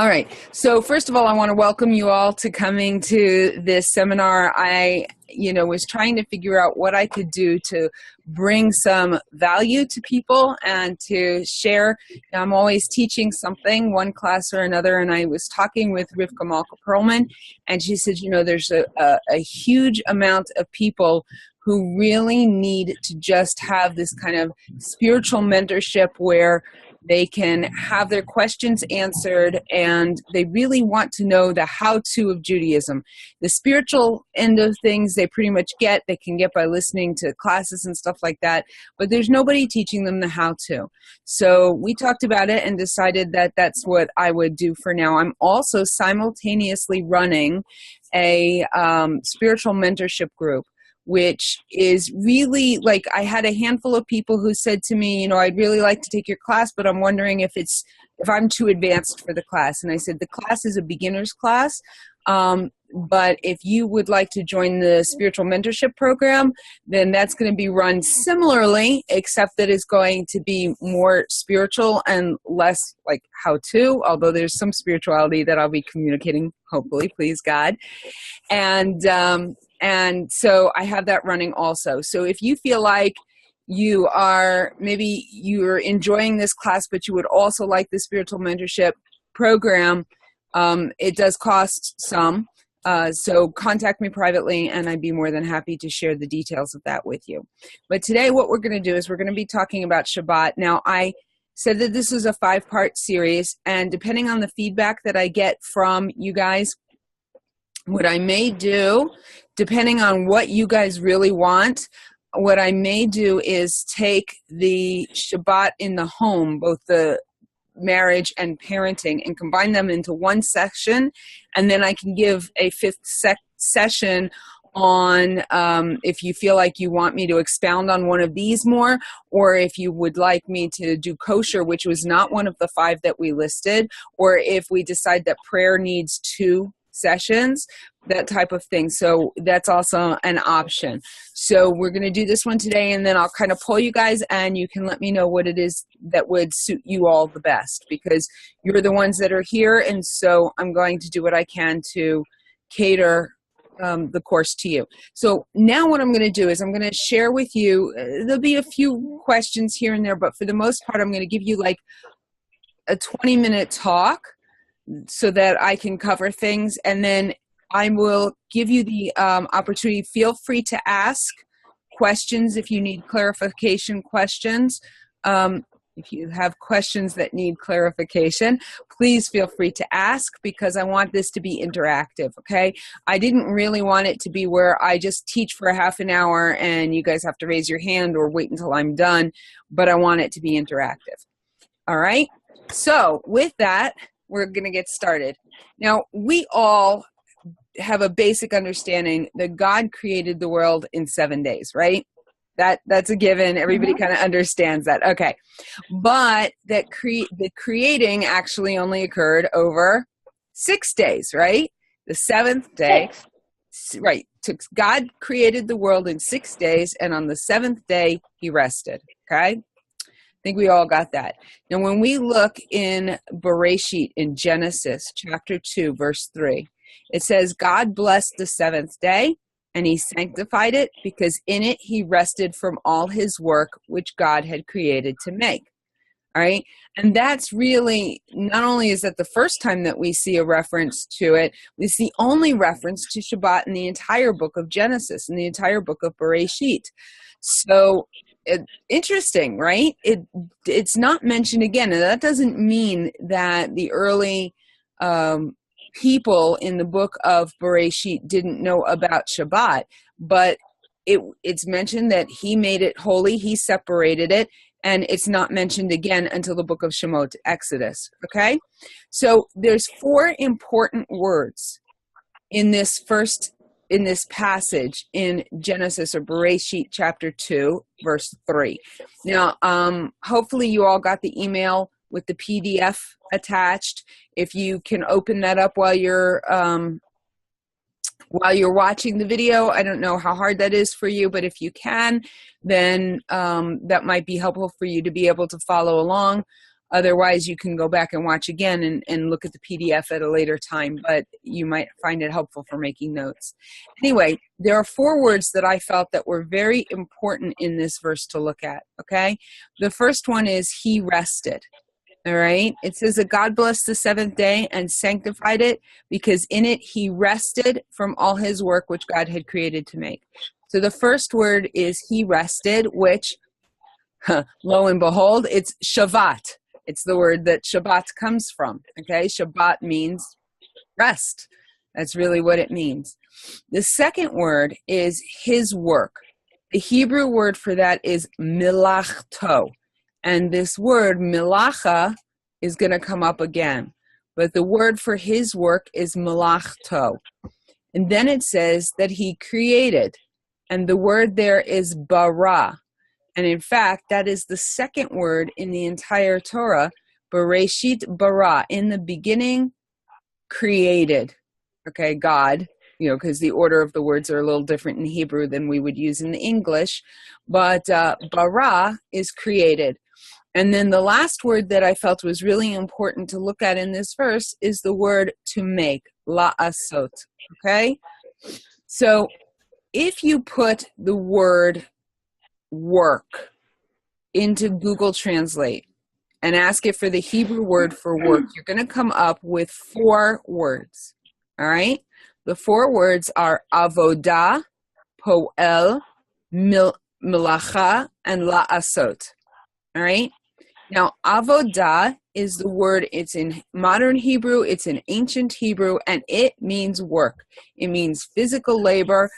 All right. So first of all, I want to welcome you all to coming to this seminar. I, was trying to figure out what I could do to bring some value to people and to share. I'm always teaching something, one class or another, and I was talking with Rivka Malka-Perlman, and she said, there's a huge amount of people who really need to just have this kind of spiritual mentorship where they can have their questions answered, and they really want to know the how-to of Judaism. The spiritual end of things they pretty much get. They can get by listening to classes and stuff like that, but there's nobody teaching them the how-to. So we talked about it and decided that that's what I would do for now. I'm also simultaneously running a spiritual mentorship group, which is really like, I had a handful of people who said to me, I'd really like to take your class, but I'm wondering if I'm too advanced for the class. And I said, the class is a beginner's class. But if you would like to join the spiritual mentorship program, then that's going to be run similarly, except that it's going to be more spiritual and less like how to, although there's some spirituality that I'll be communicating, hopefully, please God. And so I have that running also. So if you feel like maybe you're enjoying this class, but you would also like the spiritual mentorship program, it does cost some. So contact me privately, and I'd be more than happy to share the details of that with you. But today what we're going to do is we're going to be talking about Shabbat. Now, I said that this is a 5-part series, and depending on the feedback that I get from you guys, what I may do, depending on what you guys really want, what I may do is take the Shabbat in the home, both the marriage and parenting, and combine them into one section, and then I can give a 5th session on if you feel like you want me to expound on one of these more, or if you would like me to do kosher, which was not one of the 5 that we listed, or if we decide that prayer needs 2 sessions, that type of thing. So that's also an option. So we're going to do this one today, and then I'll kind of pull you guys, and you can let me know what it is that would suit you all the best, because you're the ones that are here, and so I'm going to do what I can to cater the course to you. So now what I'm going to do is I'm going to share with you, there'll be a few questions here and there, but for the most part, I'm going to give you like a 20-minute talk so that I can cover things, and then I will give you the opportunity. Feel free to ask questions if you need clarification questions. If you have questions that need clarification, please feel free to ask, because I want this to be interactive, okay? I didn't really want it to be where I just teach for a half an hour and you guys have to raise your hand or wait until I'm done, but I want it to be interactive. All right? So with that, we're going to get started. Now, we all have a basic understanding that God created the world in 7 days, right? That's a given. Everybody kind of understands that. Okay. But that the creating actually only occurred over 6 days, right? The 7th day, right? God created the world in 6 days, and on the 7th day, he rested, okay? I think we all got that. Now, when we look in Bereshit, in Genesis chapter 2, verse 3, it says, God blessed the 7th day, and he sanctified it, because in it he rested from all his work which God had created to make. All right? And that's really, not only is that the first time that we see a reference to it, it's the only reference to Shabbat in the entire book of Genesis, in the entire book of Bereshit. So, interesting, right? It's not mentioned again, and that doesn't mean that the early people in the book of Bereshit didn't know about Shabbat, but it's mentioned that he made it holy, he separated it, and it's not mentioned again until the book of Shemot, Exodus, okay? So there's 4 important words in this passage in Genesis, or Bereshit chapter 2, verse 3. Now, hopefully you all got the email with the PDF attached. If you can open that up while you're watching the video, I don't know how hard that is for you, but if you can, then that might be helpful for you to be able to follow along. Otherwise, you can go back and watch again and look at the PDF at a later time, but you might find it helpful for making notes. Anyway, there are 4 words that I felt that were very important in this verse to look at, okay? The first one is he rested. All right. It says that God blessed the 7th day and sanctified it because in it he rested from all his work which God had created to make. So the first word is he rested, which, lo and behold, it's Shabbat. It's the word that Shabbat comes from. Okay. Shabbat means rest. That's really what it means. The second word is his work. The Hebrew word for that is milachto. And this word, milacha, is going to come up again. But the word for his work is malachto. And then it says that he created. And the word there is bara. And in fact, that is the second word in the entire Torah, Bereshit bara. In the beginning, created. Okay, God. Because the order of the words are a little different in Hebrew than we would use in the English. But bara is created. And then the last word that I felt was really important to look at in this verse is the word to make, la'asot, okay? So if you put the word work into Google Translate and ask it for the Hebrew word for work, you're going to come up with 4 words, all right? The 4 words are avodah, poel, milacha, and la'asot, all right? Now, avodah is the word, it's in modern Hebrew, it's in ancient Hebrew, and it means work. It means physical labor.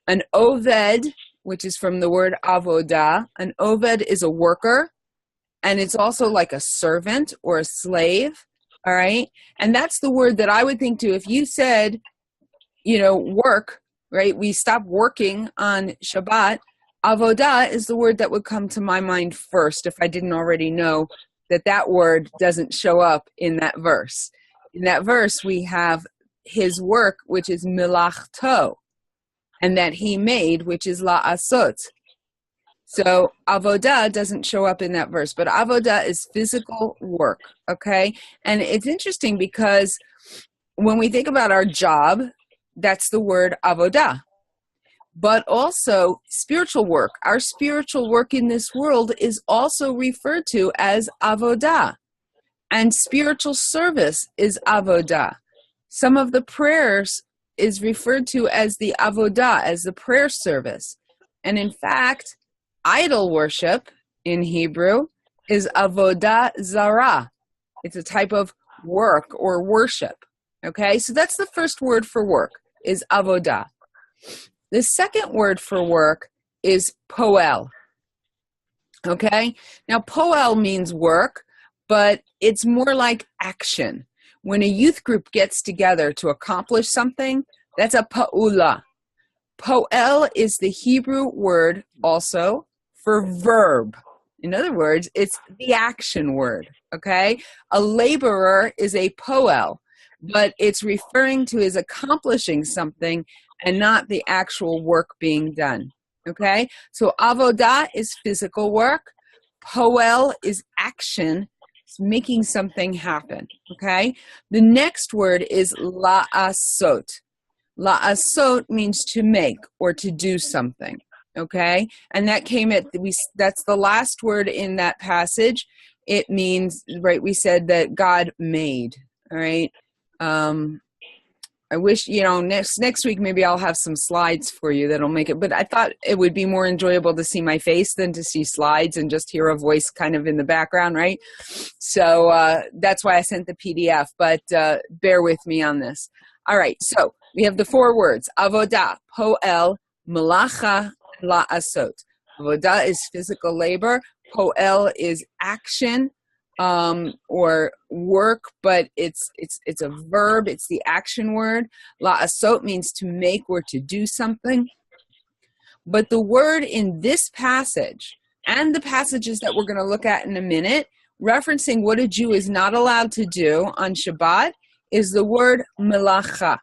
An oved, which is from the word avodah, an oved is a worker, and it's also like a servant or a slave, all right? And that's the word that I would think too. If you said, work, right? We stopped working on Shabbat. Avodah is the word that would come to my mind first if I didn't already know that word doesn't show up in that verse. In that verse, we have his work, which is milachto, and that he made, which is la'asot. So avodah doesn't show up in that verse, but avodah is physical work, okay? And it's interesting because when we think about our job, that's the word avodah. But also spiritual work. Our spiritual work in this world is also referred to as avodah. And spiritual service is avodah. Some of the prayers is referred to as the avodah, as the prayer service. And in fact, idol worship in Hebrew is avodah zarah. It's a type of work or worship. Okay, so that's the first word for work, is avodah. The second word for work is poel, okay? Now, poel means work, but it's more like action. When a youth group gets together to accomplish something, that's a pa'ula. Poel is the Hebrew word also for verb. In other words, it's the action word, okay? A laborer is a poel, but it's referring to his accomplishing something and not the actual work being done, okay? So avodah is physical work. Poel is action. It's making something happen, okay? The next word is la'asot. La'asot means to make or to do something, okay? And that came that's the last word in that passage. It means, right, we said that God made, all right? I wish, next week maybe I'll have some slides for you that'll make it, but I thought it would be more enjoyable to see my face than to see slides and just hear a voice kind of in the background, right? So that's why I sent the PDF, but bear with me on this. All right, so we have the 4 words, avodah, poel, malacha, la'asot. Avodah is physical labor, poel is action, or work, but it's a verb. It's the action word. La'asot means to make or to do something. But the word in this passage and the passages that we're going to look at in a minute, referencing what a Jew is not allowed to do on Shabbat, is the word melacha.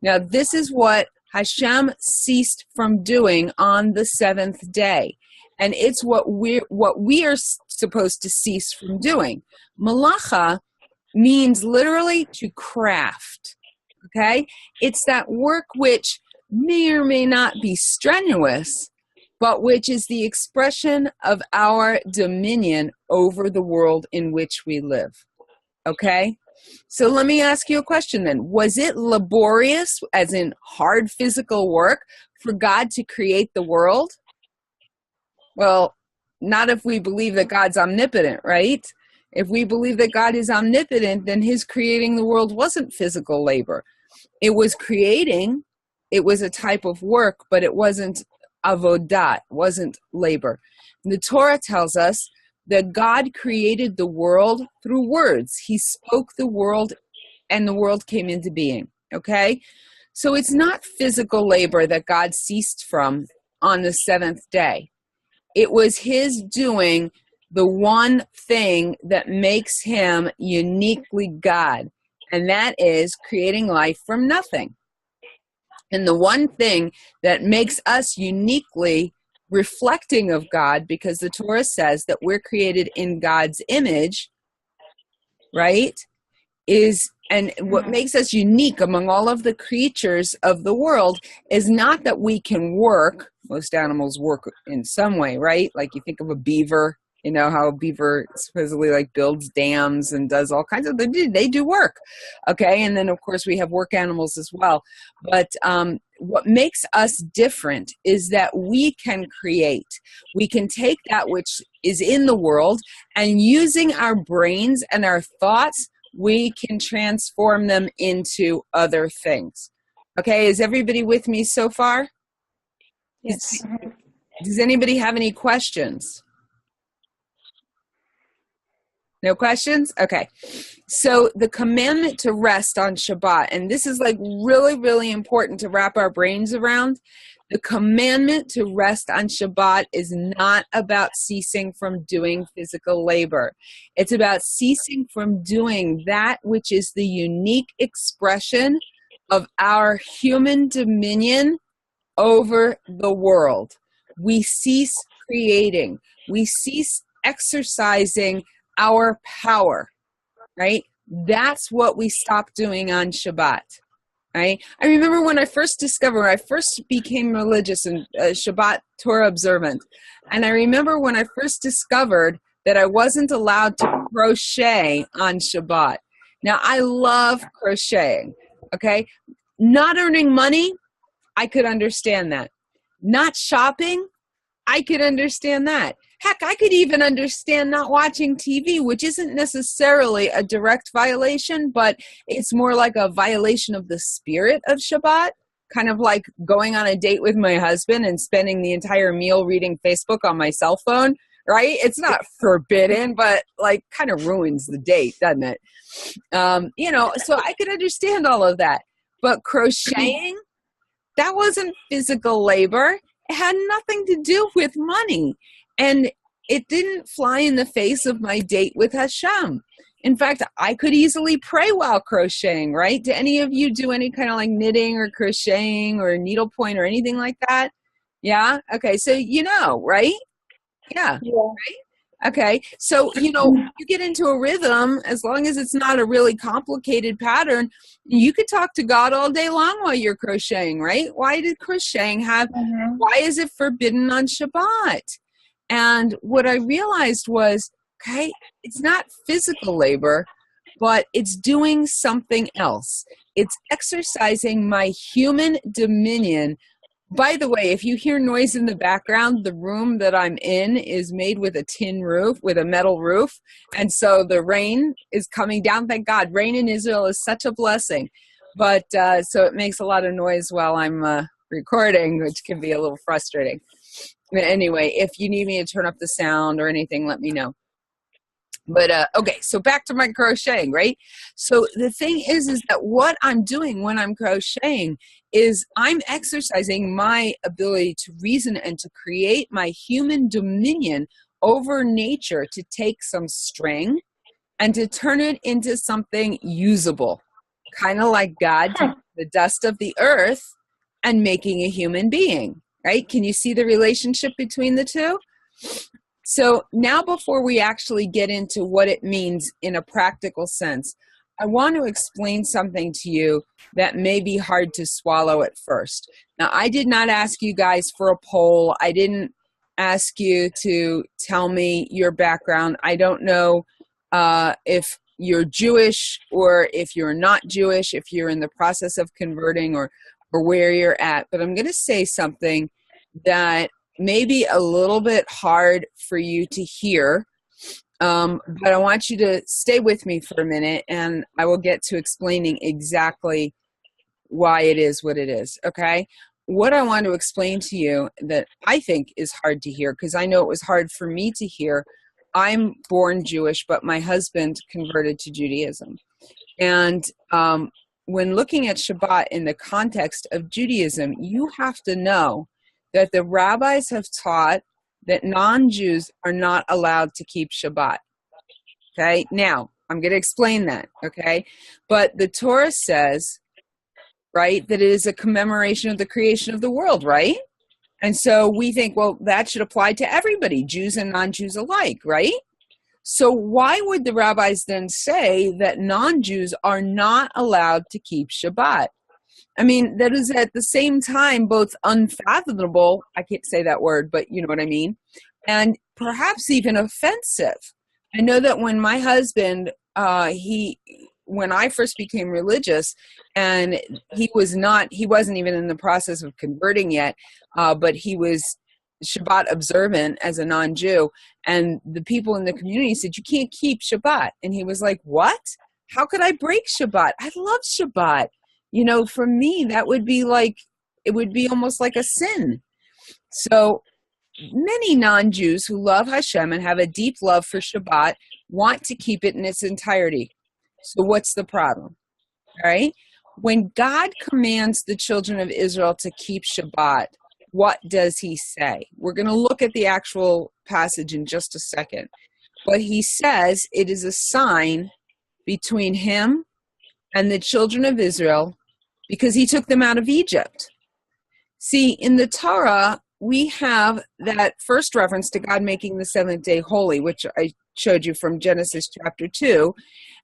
Now, this is what Hashem ceased from doing on the 7th day. And it's what we are supposed to cease from doing. Malacha means literally to craft. Okay? It's that work which may or may not be strenuous, but which is the expression of our dominion over the world in which we live. Okay? So let me ask you a question then. Was it laborious, as in hard physical work, for God to create the world? Well, not if we believe that God's omnipotent, right? If we believe that God is omnipotent, then his creating the world wasn't physical labor. It was creating, it was a type of work, but it wasn't avodah, wasn't labor. The Torah tells us that God created the world through words. He spoke the world and the world came into being, okay? So it's not physical labor that God ceased from on the seventh day. It was his doing the one thing that makes him uniquely God, and that is creating life from nothing. And the one thing that makes us uniquely reflecting of God, because the Torah says that we're created in God's image, right, and what makes us unique among all of the creatures of the world is not that we can work. Most animals work in some way, right? Like you think of a beaver, you know how a beaver supposedly like builds dams and does all kinds of, they do work. Okay. And then of course we have work animals as well. But what makes us different is that we can create. We can take that which is in the world and using our brains and our thoughts, we can transform them into other things. Okay. Is everybody with me so far? Yes. Does anybody have any questions? No questions? Okay. So the commandment to rest on Shabbat, and this is like really, really important to wrap our brains around. The commandment to rest on Shabbat is not about ceasing from doing physical labor. It's about ceasing from doing that which is the unique expression of our human dominion over the world. We cease creating. We cease exercising our power, right? That's what we stop doing on Shabbat, right? I remember when I first became religious and Shabbat Torah observant. And I remember when I first discovered that I wasn't allowed to crochet on Shabbat. Now, I love crocheting, okay? Not earning money, I could understand that. Not shopping, I could understand that. Heck, I could even understand not watching TV, which isn't necessarily a direct violation, but it's more like a violation of the spirit of Shabbat, kind of like going on a date with my husband and spending the entire meal reading Facebook on my cell phone, right? It's not forbidden, but like kind of ruins the date, doesn't it? So I could understand all of that. But crocheting, that wasn't physical labor. It had nothing to do with money. And it didn't fly in the face of my date with Hashem. In fact, I could easily pray while crocheting, right? Do any of you do any kind of like knitting or crocheting or needlepoint or anything like that? Yeah? Okay, so you know, right? Yeah. Right? Okay, so, you get into a rhythm, as long as it's not a really complicated pattern, you could talk to God all day long while you're crocheting, right? Why is it forbidden on Shabbat? And what I realized was, okay, it's not physical labor, but it's doing something else. It's exercising my human dominion. By the way, if you hear noise in the background, the room that I'm in is made with a tin roof, with a metal roof. And so the rain is coming down. Thank God. Rain in Israel is such a blessing. But so it makes a lot of noise while I'm recording, which can be a little frustrating. Anyway, if you need me to turn up the sound or anything, let me know. But okay, so back to my crocheting, right? So the thing is that what I'm doing when I'm crocheting is I'm exercising my ability to reason and to create my human dominion over nature, to take some string and to turn it into something usable, kind of like God taking the dust of the earth and making a human being. Right? Can you see the relationship between the two? So now before we actually get into what it means in a practical sense, I want to explain something to you that may be hard to swallow at first. Now, I did not ask you guys for a poll. I didn't ask you to tell me your background. I don't know if you're Jewish or if you're not Jewish, if you're in the process of converting or where you're at. But I'm going to say something that may be a little bit hard for you to hear. But I want you to stay with me for a minute, and I will get to explaining exactly why it is what it is, okay? What I want to explain to you that I think is hard to hear, because I know it was hard for me to hear. I'm born Jewish, but my husband converted to Judaism. And when looking at Shabbat in the context of Judaism, you have to know that the rabbis have taught that non-Jews are not allowed to keep Shabbat. Okay, now I'm going to explain that. Okay, but the Torah says, right, that it is a commemoration of the creation of the world, right? And so we think, well, that should apply to everybody, Jews and non-Jews alike, right? So why would the rabbis then say that non-Jews are not allowed to keep Shabbat? I mean, that is at the same time both unfathomable, I can't say that word, but you know what I mean, and perhaps even offensive. I know that when my husband, when I first became religious, and he wasn't even in the process of converting yet, but he was Shabbat observant as a non-Jew, and the people in the community said, you can't keep Shabbat. And he was like, what? How could I break Shabbat? I love Shabbat. You know, for me, that would be like, it would be almost like a sin. So many non-Jews who love Hashem and have a deep love for Shabbat want to keep it in its entirety. So what's the problem? All right? When God commands the children of Israel to keep Shabbat, what does he say? We're going to look at the actual passage in just a second. But he says it is a sign between him and the children of Israel because he took them out of Egypt. See, in the Torah, we have that first reference to God making the seventh day holy, which I showed you from Genesis chapter 2.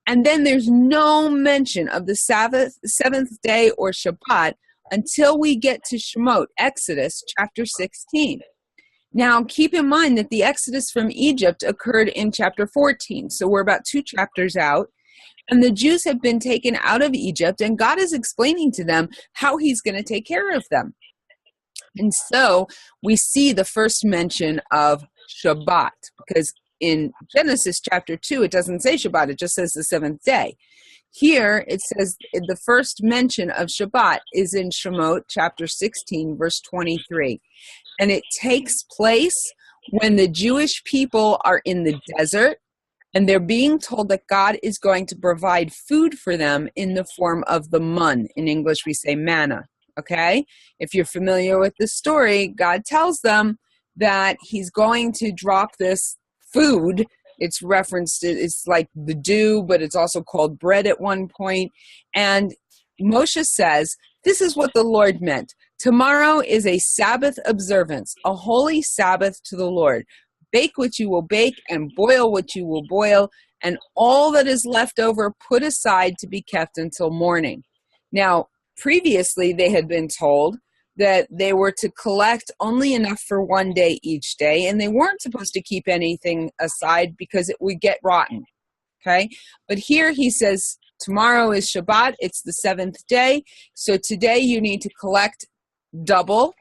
And then there's no mention of the seventh day or Shabbat until we get to Shemot, Exodus chapter 16. Now, keep in mind that the Exodus from Egypt occurred in chapter 14, so we're about 2 chapters out. And the Jews have been taken out of Egypt, and God is explaining to them how he's going to take care of them. And so we see the first mention of Shabbat, because in Genesis chapter 2, it doesn't say Shabbat, it just says the seventh day. Here, it says the first mention of Shabbat is in Shemot chapter 16, verse 23. And it takes place when the Jewish people are in the desert, and they're being told that God is going to provide food for them in the form of the mun. In English, we say manna, okay? If you're familiar with the story, God tells them that he's going to drop this food. It's referenced, it's like the dew, but it's also called bread at one point. And Moshe says, this is what the Lord meant. Tomorrow is a Sabbath observance, a holy Sabbath to the Lord. Bake what you will bake and boil what you will boil, and all that is left over put aside to be kept until morning. Now, previously they had been told that they were to collect only enough for one day each day, and they weren't supposed to keep anything aside because it would get rotten, okay? But here he says, tomorrow is Shabbat, it's the seventh day, so today you need to collect double.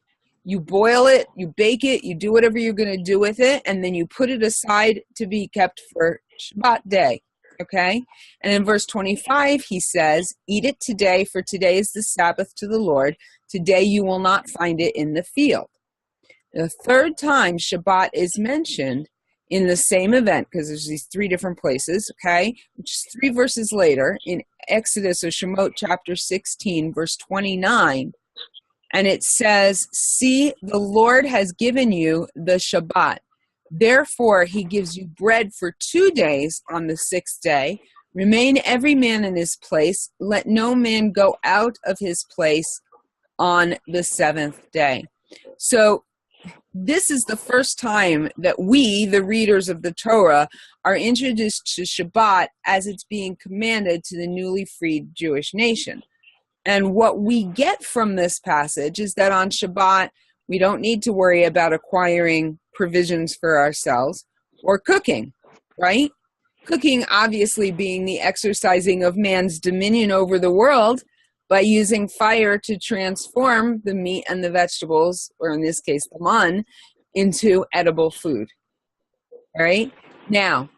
You boil it, you bake it, you do whatever you're going to do with it, and then you put it aside to be kept for Shabbat day, okay? And in verse 25, he says, eat it today, for today is the Sabbath to the Lord. Today you will not find it in the field. The third time Shabbat is mentioned in the same event, because there's these 3 different places, okay, which is 3 verses later, in Exodus or Shemot chapter 16, verse 29, and it says, see, the Lord has given you the Shabbat. Therefore, he gives you bread for 2 days on the 6th day. Remain every man in his place. Let no man go out of his place on the 7th day. So this is the first time that we, the readers of the Torah, are introduced to Shabbat as it's being commanded to the newly freed Jewish nation. And what we get from this passage is that on Shabbat, we don't need to worry about acquiring provisions for ourselves or cooking, right? Cooking obviously being the exercising of man's dominion over the world by using fire to transform the meat and the vegetables, or in this case, the man, into edible food. All right? Now,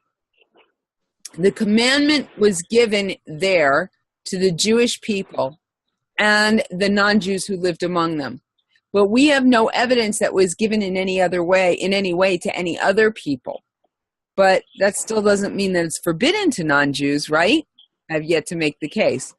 the commandment was given there to the Jewish people and the non-Jews who lived among them. But we have no evidence that was given in any way to any other people. But that still doesn't mean that it's forbidden to non-Jews, right? I've yet to make the case.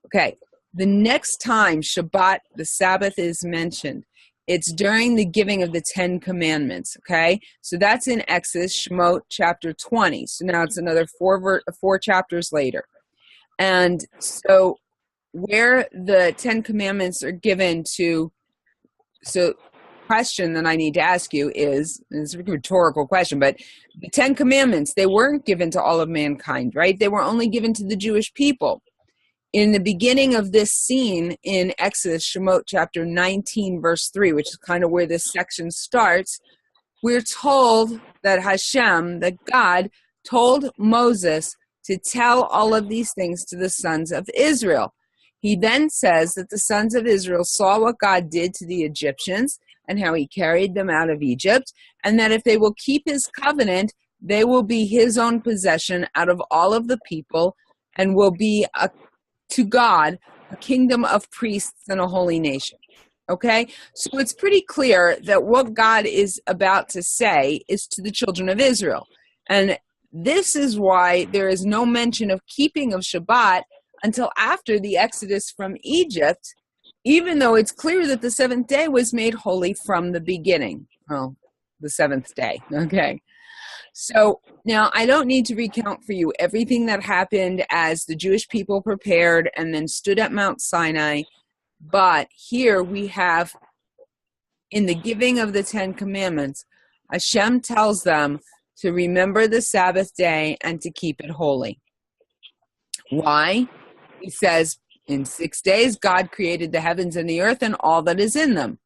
Okay, the next time Shabbat, the Sabbath, is mentioned, it's during the giving of the 10 Commandments, okay? So that's in Exodus, Shemot, chapter 20. So now it's another four chapters later. And so where the 10 Commandments are given to, so question that I need to ask you is, it's a rhetorical question, but the 10 Commandments, they weren't given to all of mankind, right? They were only given to the Jewish people. In the beginning of this scene in Exodus, Shemot chapter 19, verse 3, which is kind of where this section starts, we're told that Hashem, that God, told Moses to tell all of these things to the sons of Israel. He then says that the sons of Israel saw what God did to the Egyptians and how he carried them out of Egypt, and that if they will keep his covenant, they will be his own possession out of all of the people and will be to God a kingdom of priests and a holy nation. Okay? So it's pretty clear that what God is about to say is to the children of Israel. And this is why there is no mention of keeping of Shabbat until after the Exodus from Egypt, even though it's clear that the seventh day was made holy from the beginning. Well, the seventh day. Okay. So now I don't need to recount for you everything that happened as the Jewish people prepared and then stood at Mount Sinai. But here we have, in the giving of the 10 Commandments, Hashem tells them to remember the Sabbath day and to keep it holy. Why? He says, in 6 days, God created the heavens and the earth and all that is in them.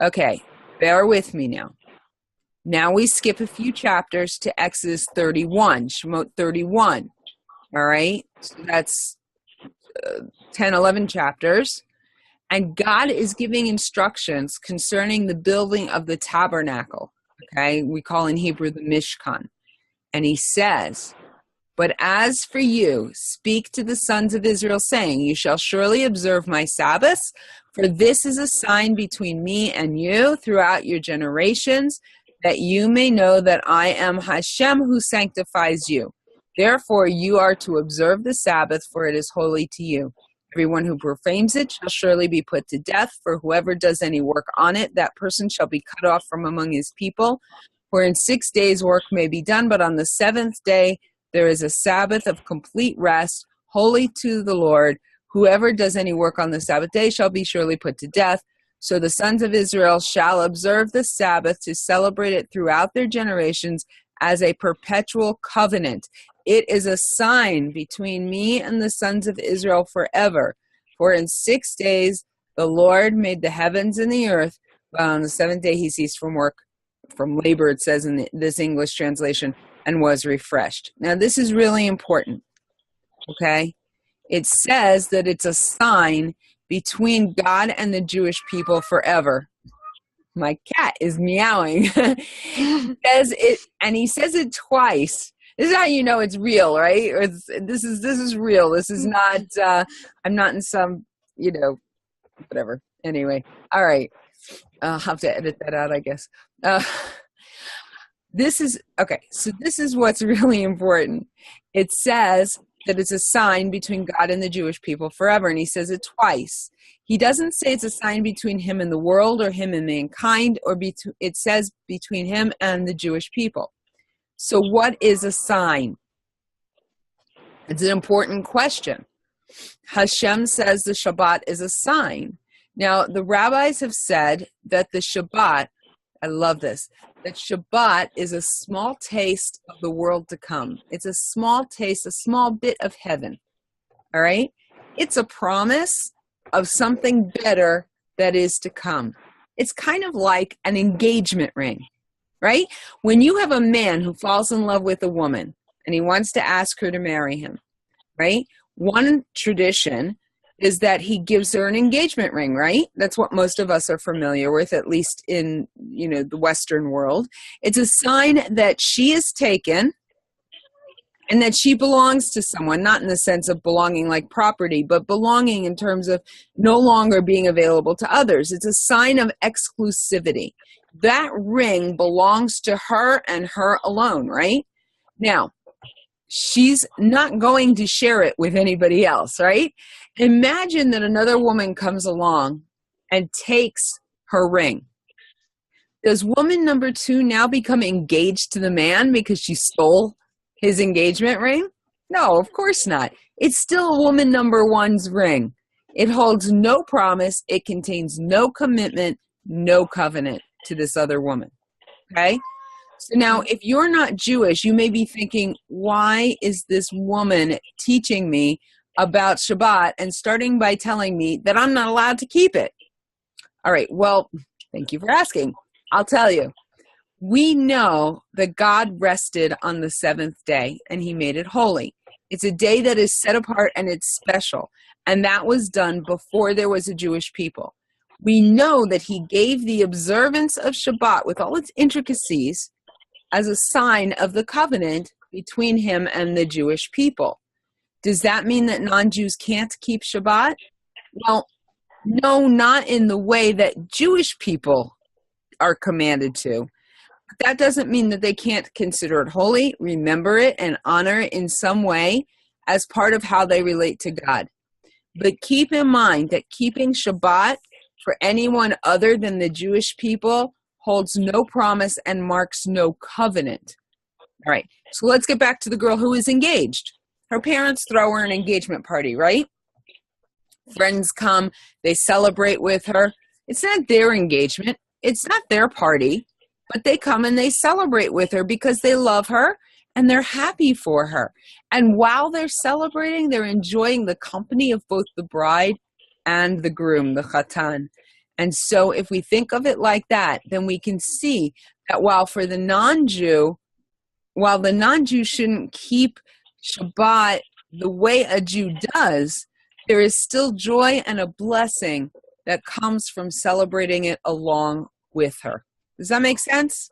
Okay, bear with me now. Now we skip a few chapters to Exodus 31, Shemot 31. All right, so that's 10, 11 chapters. And God is giving instructions concerning the building of the tabernacle. Okay, we call in Hebrew the Mishkan. And he says, but as for you, speak to the sons of Israel, saying, you shall surely observe my Sabbaths, for this is a sign between me and you throughout your generations, that you may know that I am Hashem who sanctifies you. Therefore you are to observe the Sabbath, for it is holy to you. Everyone who profanes it shall surely be put to death, for whoever does any work on it, that person shall be cut off from among his people. For in 6 days work may be done, but on the seventh day there is a Sabbath of complete rest, holy to the Lord. Whoever does any work on the Sabbath day shall be surely put to death. So the sons of Israel shall observe the Sabbath to celebrate it throughout their generations as a perpetual covenant. It is a sign between me and the sons of Israel forever. For in 6 days the Lord made the heavens and the earth, but on the seventh day he ceased from work, from labor, it says in this English translation, and was refreshed. Now this is really important, okay? It says that it's a sign between God and the Jewish people forever. My cat is meowing. Says it, and he says it twice. This is how you know it's real, right? Or this is real. This is not. I'm not in some, whatever. Anyway, all right. I'll have to edit that out, I guess. This is okay. So this is what's really important. It says that it's a sign between God and the Jewish people forever. And he says it twice. He doesn't say it's a sign between him and the world or him and mankind, it says between him and the Jewish people. So what is a sign? It's an important question. Hashem says the Shabbat is a sign. Now, the rabbis have said that the Shabbat, I love this, that Shabbat is a small taste of the world to come. It's a small taste, a small bit of heaven. All right? It's a promise of something better that is to come. It's kind of like an engagement ring, right? When you have a man who falls in love with a woman and he wants to ask her to marry him, right? One tradition is that he gives her an engagement ring, right? That's what most of us are familiar with, at least in, the Western world. It's a sign that she is taken and that she belongs to someone, not in the sense of belonging like property, but belonging in terms of no longer being available to others. It's a sign of exclusivity. That ring belongs to her and her alone, right? Now, she's not going to share it with anybody else, right? Imagine that another woman comes along and takes her ring. Does woman number 2 now become engaged to the man because she stole his engagement ring? No, of course not. It's still woman number 1's ring. It holds no promise. It contains no commitment, no covenant to this other woman. Okay? So now, if you're not Jewish, you may be thinking, why is this woman teaching me about Shabbat and starting by telling me that I'm not allowed to keep it? All right, well, thank you for asking. I'll tell you. We know that God rested on the 7th day and he made it holy. It's a day that is set apart and it's special. And that was done before there was a Jewish people. We know that he gave the observance of Shabbat with all its intricacies as a sign of the covenant between him and the Jewish people. Does that mean that non-Jews can't keep Shabbat? Well, no, not in the way that Jewish people are commanded to. But that doesn't mean that they can't consider it holy, remember it, and honor it in some way as part of how they relate to God. But keep in mind that keeping Shabbat for anyone other than the Jewish people holds no promise and marks no covenant. All right, so let's get back to the girl who is engaged. Her parents throw her an engagement party, right? Friends come, they celebrate with her. It's not their engagement. It's not their party, but they come and they celebrate with her because they love her and they're happy for her. And while they're celebrating, they're enjoying the company of both the bride and the groom, the chatan. And so if we think of it like that, then we can see that while the non-Jew shouldn't keep Shabbat the way a Jew does, there is still joy and a blessing that comes from celebrating it along with her. Does that make sense?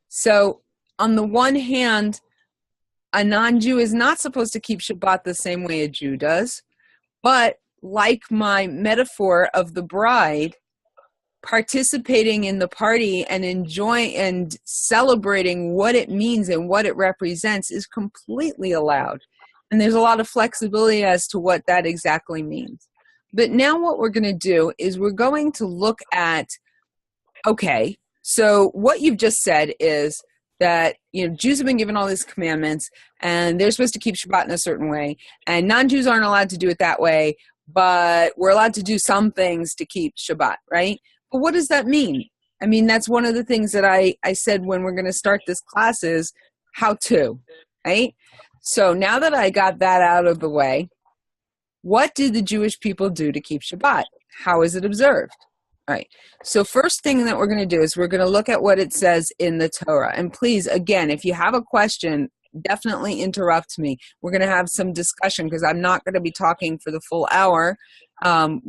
So on the one hand, a non-Jew is not supposed to keep Shabbat the same way a Jew does, but like my metaphor of the bride, participating in the party and enjoying and celebrating what it means and what it represents is completely allowed. And there's a lot of flexibility as to what that exactly means. But now what we're going to do is we're going to look at, okay, so what you've just said is that, Jews have been given all these commandments and they're supposed to keep Shabbat in a certain way, and non-Jews aren't allowed to do it that way, but we're allowed to do some things to keep Shabbat, right? But what does that mean? I mean, that's one of the things that I said when we're going to start this class is how to, right? So now that I got that out of the way, what did the Jewish people do to keep Shabbat? How is it observed? All right. So first thing that we're going to do is we're going to look at what it says in the Torah. And please, again, if you have a question, definitely interrupt me. We're going to have some discussion because I'm not going to be talking for the full hour.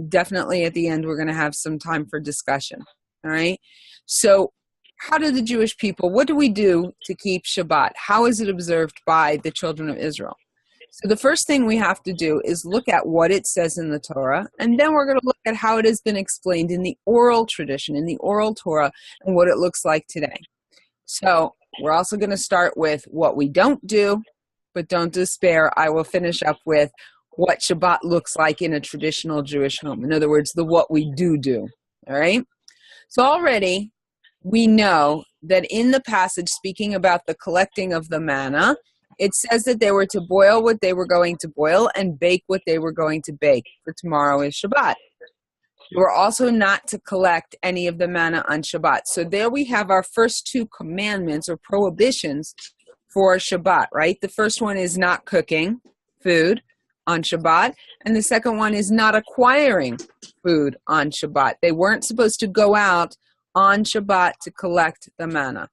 Definitely at the end, we're going to have some time for discussion. All right. So how do the Jewish people, what do we do to keep Shabbat? How is it observed by the children of Israel? So the first thing we have to do is look at what it says in the Torah, and then we're going to look at how it has been explained in the oral tradition, in the oral Torah, and what it looks like today. So we're also going to start with what we don't do, but don't despair. I will finish up with what Shabbat looks like in a traditional Jewish home. In other words, the what we do. All right? So already we know that in the passage speaking about the collecting of the manna, it says that they were to boil what they were going to boil and bake what they were going to bake, for tomorrow is Shabbat. You are also not to collect any of the manna on Shabbat. So there we have our first two commandments or prohibitions for Shabbat, right? The first one is not cooking food on Shabbat, and the second one is not acquiring food on Shabbat. They weren't supposed to go out on Shabbat to collect the manna,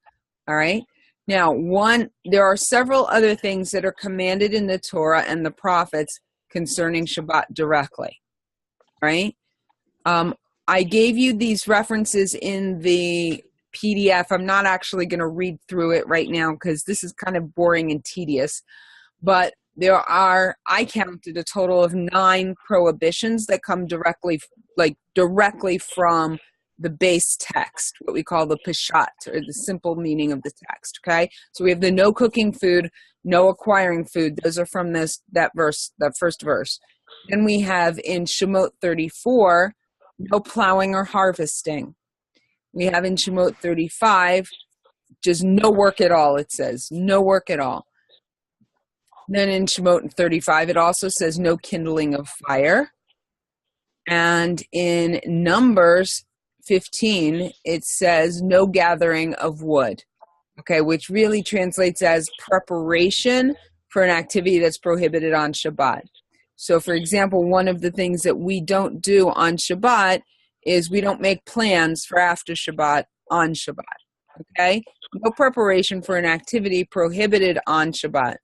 all right? Now, there are several other things that are commanded in the Torah and the prophets concerning Shabbat directly, right? I gave you these references in the PDF. I'm not actually going to read through it right now because this is kind of boring and tedious, but I counted a total of 9 prohibitions that come directly from the base text, what we call the Peshat, or the simple meaning of the text, okay? So we have the no cooking food, no acquiring food. Those are from that first verse. Then we have in Shemot 34, no plowing or harvesting. We have in Shemot 35, just no work at all, it says. No work at all. Then in Shemot 35, it also says no kindling of fire. And in Numbers 15, it says no gathering of wood, okay, which really translates as preparation for an activity that's prohibited on Shabbat. So, for example, one of the things that we don't do on Shabbat is we don't make plans for after Shabbat on Shabbat, okay? No preparation for an activity prohibited on Shabbat.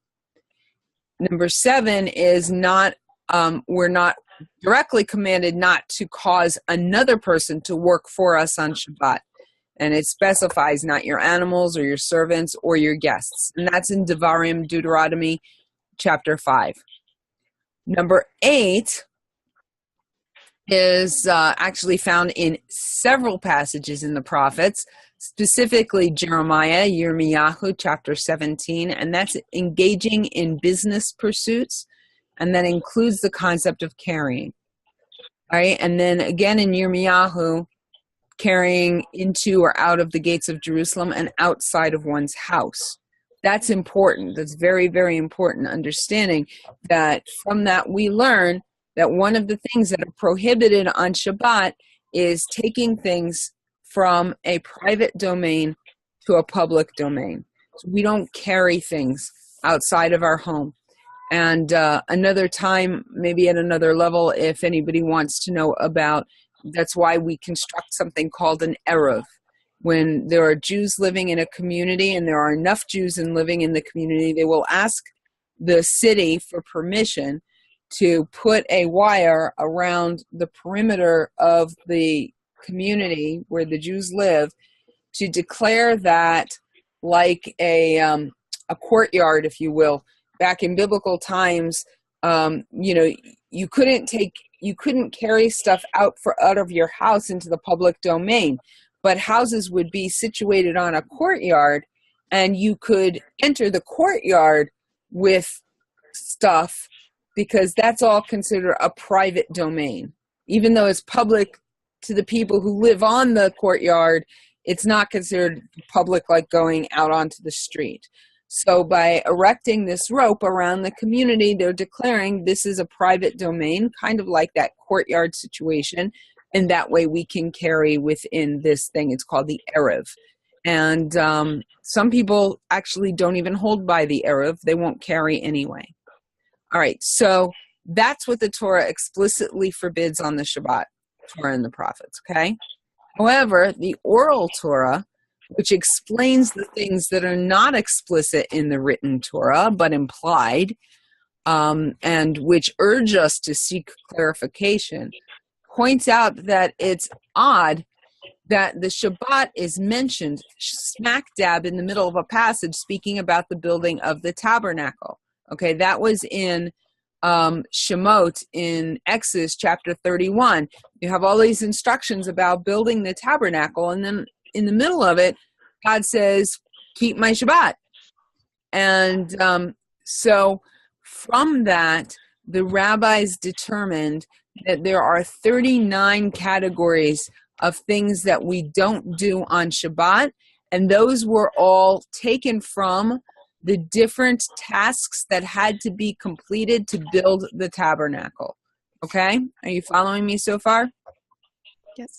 Number 7 is we're not directly commanded not to cause another person to work for us on Shabbat. And it specifies not your animals or your servants or your guests. And that's in Devarim, Deuteronomy chapter 5. Number 8 is actually found in several passages in the prophets, specifically Jeremiah, Yirmiyahu, chapter 17, and that's engaging in business pursuits, and that includes the concept of carrying. All right, and then again in Yirmiyahu, carrying into or out of the gates of Jerusalem and outside of one's house. That's important. That's very, very important, understanding that from that we learn that one of the things that are prohibited on Shabbat is taking things from a private domain to a public domain. So we don't carry things outside of our home. And another time, maybe at another level, if anybody wants to know about, that's why we construct something called an Eruv. When there are Jews living in a community and there are enough Jews living in the community, they will ask the city for permission to put a wire around the perimeter of the community where the Jews live to declare that, like a courtyard, if you will. Back in biblical times, you couldn't carry stuff out of your house into the public domain, but houses would be situated on a courtyard, and you could enter the courtyard with stuff because that's all considered a private domain. Even though it's public to the people who live on the courtyard, it's not considered public like going out onto the street. So by erecting this rope around the community, they're declaring this is a private domain, kind of like that courtyard situation. And that way we can carry within this thing. It's called the Eruv. And some people actually don't even hold by the Eruv. They won't carry anyway. All right, so that's what the Torah explicitly forbids on the Shabbat, Torah and the prophets, okay? However, the oral Torah, which explains the things that are not explicit in the written Torah, but implied, and which urge us to seek clarification, points out that it's odd that the Shabbat is mentioned smack dab in the middle of a passage speaking about the building of the tabernacle. Okay, that was in Shemot in Exodus chapter 31. You have all these instructions about building the tabernacle, and then in the middle of it, God says, keep my Shabbat. And so from that, the rabbis determined that there are 39 categories of things that we don't do on Shabbat, and those were all taken from the different tasks that had to be completed to build the tabernacle. Okay? Are you following me so far? Yes.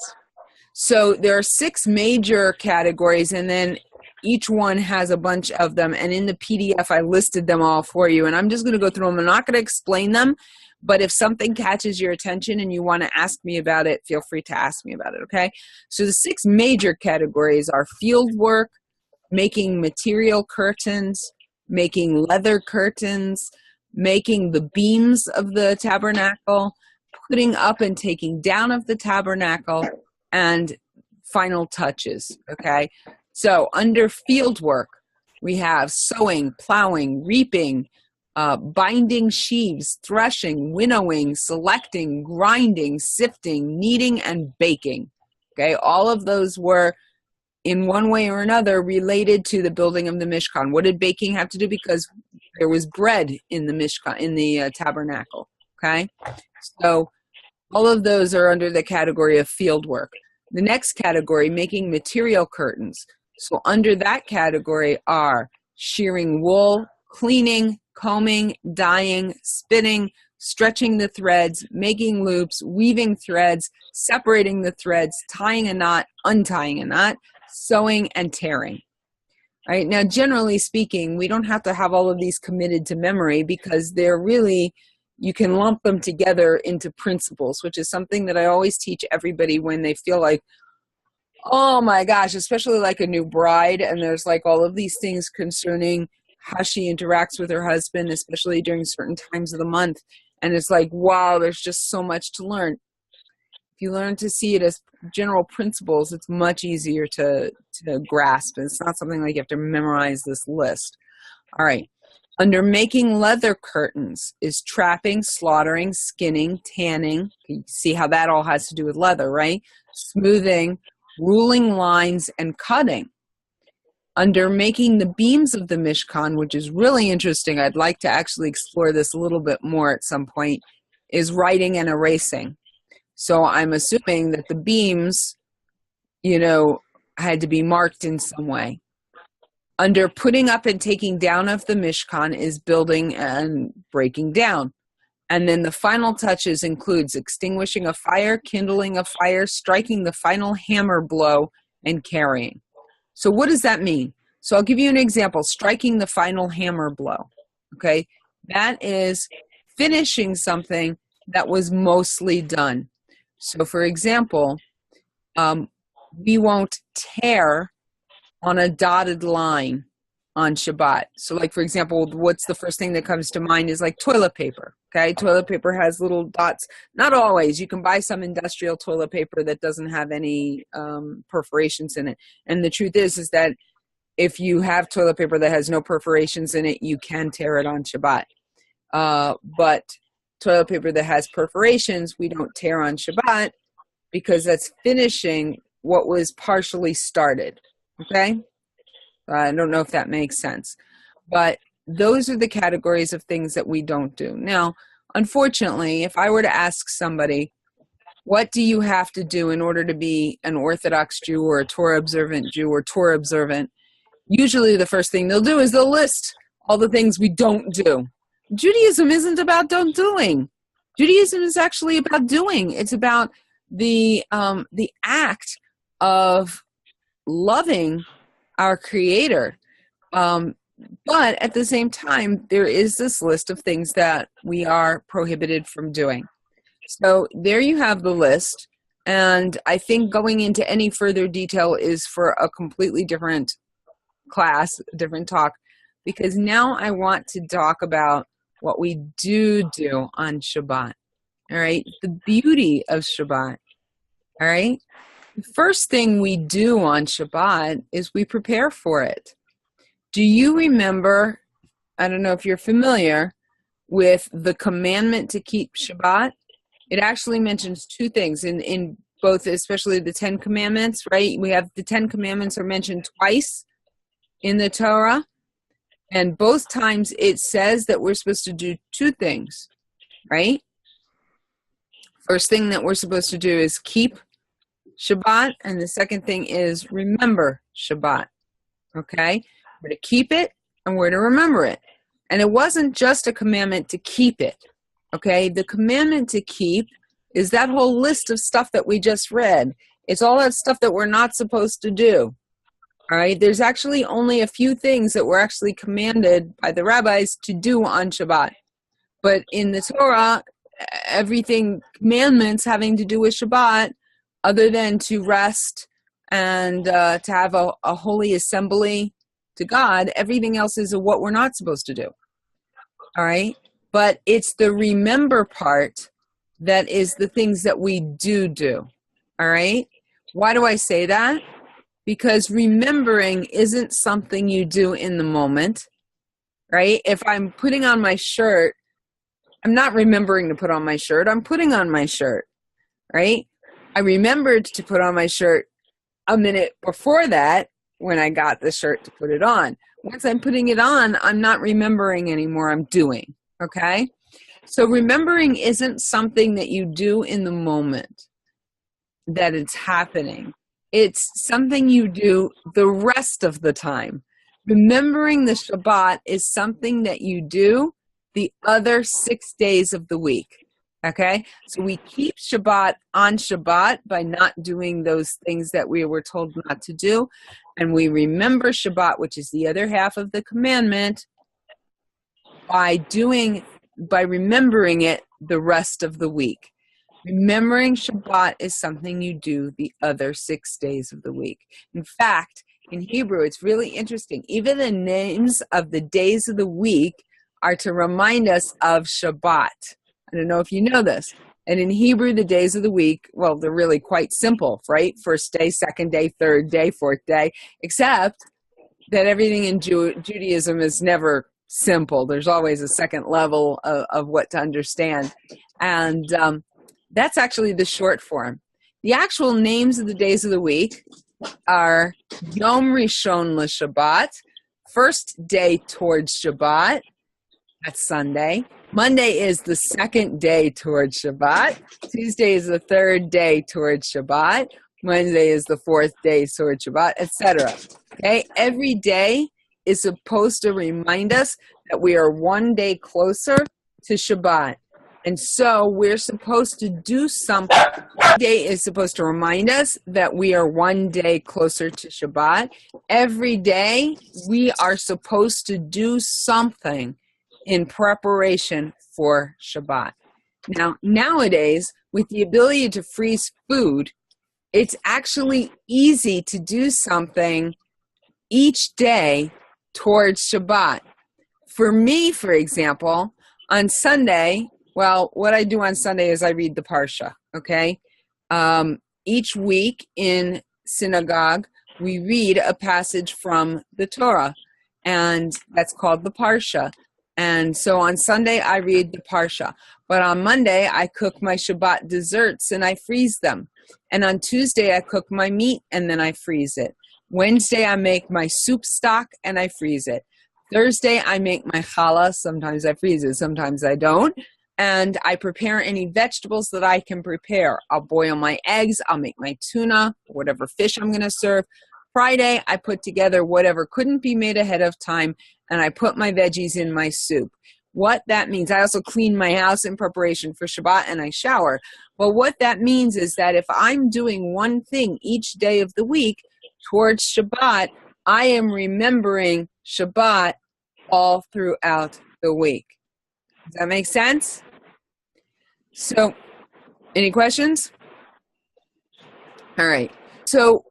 So there are 6 major categories, and then each one has a bunch of them. And in the PDF, I listed them all for you. And I'm just going to go through them. I'm not going to explain them, but if something catches your attention and you want to ask me about it, feel free to ask me about it, okay? So the 6 major categories are field work, making material curtains, making leather curtains, making the beams of the tabernacle, putting up and taking down of the tabernacle, and final touches, okay? So under field work, we have sowing, plowing, reaping, binding sheaves, threshing, winnowing, selecting, grinding, sifting, kneading, and baking, okay? All of those were in one way or another related to the building of the Mishkan. What did baking have to do? Because there was bread in the Mishkan, in the tabernacle, okay? So all of those are under the category of field work. The next category, making material curtains. So under that category are shearing wool, cleaning, combing, dyeing, spinning, stretching the threads, making loops, weaving threads, separating the threads, tying a knot, untying a knot, sewing, and tearing. All right, now generally speaking, we don't have to have all of these committed to memory because they're really, you can lump them together into principles, which is something that I always teach everybody when they feel like, oh my gosh, especially like a new bride, and there's like all of these things concerning how she interacts with her husband, especially during certain times of the month. And it's like, wow, there's just so much to learn. If you learn to see it as general principles, it's much easier to grasp. It's not something like you have to memorize this list. All right. Under making leather curtains is trapping, slaughtering, skinning, tanning. You see how that all has to do with leather, right? Smoothing, ruling lines, and cutting. Under making the beams of the Mishkan, which is really interesting, I'd like to actually explore this a little bit more at some point, is writing and erasing. So I'm assuming that the beams, had to be marked in some way. Under putting up and taking down of the Mishkan is building and breaking down. And then the final touches includes extinguishing a fire, kindling a fire, striking the final hammer blow, and carrying. So what does that mean? So I'll give you an example, striking the final hammer blow, okay? That is finishing something that was mostly done. So for example, we won't tear on a dotted line on Shabbat. So like, for example, what's the first thing that comes to mind is like toilet paper, okay? Toilet paper has little dots. Not always. You can buy some industrial toilet paper that doesn't have any perforations in it. And the truth is that if you have toilet paper that has no perforations in it, you can tear it on Shabbat. But toilet paper that has perforations, we don't tear on Shabbat because that's finishing what was partially started, okay? I don't know if that makes sense. But those are the categories of things that we don't do. Now, unfortunately, if I were to ask somebody, what do you have to do in order to be an Orthodox Jew or a Torah-observant Jew or Torah-observant, usually the first thing they'll do is they'll list all the things we don't do. Judaism isn't about don't doing. Judaism is actually about doing. It's about the act of loving our Creator. But at the same time, there is this list of things that we are prohibited from doing. So there you have the list. And I think going into any further detail is for a completely different class, different talk, because now I want to talk about what we do on Shabbat. All right. The beauty of Shabbat. All right. The first thing we do on Shabbat is we prepare for it. Do you remember, I don't know if you're familiar with the commandment to keep Shabbat? It actually mentions 2 things in both, especially the 10 commandments, right? We have the 10 commandments are mentioned twice in the Torah, and both times it says that we're supposed to do 2 things, right? First thing that we're supposed to do is keep Shabbat, and the second thing is remember Shabbat, okay? We're to keep it, and we're to remember it. And it wasn't just a commandment to keep it, okay? The commandment to keep is that whole list of stuff that we just read. It's all that stuff that we're not supposed to do. All right, there's actually only a few things that we're actually commanded by the rabbis to do on Shabbat. But in the Torah, everything, commandments having to do with Shabbat, other than to rest and to have a holy assembly to God, everything else is what we're not supposed to do. All right? But it's the remember part that is the things that we do. All right? Why do I say that? Because remembering isn't something you do in the moment, right? If I'm putting on my shirt, I'm not remembering to put on my shirt. I'm putting on my shirt, right? I remembered to put on my shirt a minute before that when I got the shirt to put it on. Once I'm putting it on, I'm not remembering anymore. I'm doing, okay? So remembering isn't something that you do in the moment that it's happening. It's something you do the rest of the time. Remembering the Shabbat is something that you do the other 6 days of the week, okay? So we keep Shabbat on Shabbat by not doing those things that we were told not to do, and we remember Shabbat, which is the other half of the commandment, by remembering it the rest of the week. Remembering Shabbat is something you do the other 6 days of the week. In fact, in Hebrew, it's really interesting. Even the names of the days of the week are to remind us of Shabbat. I don't know if you know this. And in Hebrew, the days of the week, well, they're really quite simple, right? First day, second day, third day, fourth day, except that everything in Judaism is never simple. There's always a second level of what to understand. And that's actually the short form. The actual names of the days of the week are Yom Rishon LeShabbat, first day towards Shabbat. That's Sunday. Monday is the second day towards Shabbat. Tuesday is the third day towards Shabbat. Wednesday is the fourth day towards Shabbat, etc. Okay, every day is supposed to remind us that we are one day closer to Shabbat. And so we're supposed to do something. Every day is supposed to remind us that we are one day closer to Shabbat. Every day we are supposed to do something in preparation for Shabbat. Now, nowadays, with the ability to freeze food, it's actually easy to do something each day towards Shabbat. For me, for example, on Sunday, well, what I do on Sunday is I read the Parsha, okay? Each week in synagogue, we read a passage from the Torah, and that's called the Parsha. And so on Sunday, I read the Parsha. But on Monday, I cook my Shabbat desserts and I freeze them. And on Tuesday, I cook my meat and then I freeze it. Wednesday, I make my soup stock and I freeze it. Thursday, I make my challah. Sometimes I freeze it, sometimes I don't. And I prepare any vegetables that I can prepare. I'll boil my eggs. I'll make my tuna, whatever fish I'm going to serve. Friday, I put together whatever couldn't be made ahead of time, and I put my veggies in my soup. What that means, I also clean my house in preparation for Shabbat, and I shower. But what that means is that if I'm doing one thing each day of the week towards Shabbat, I am remembering Shabbat all throughout the week. Does that make sense? So, any questions? All right. So,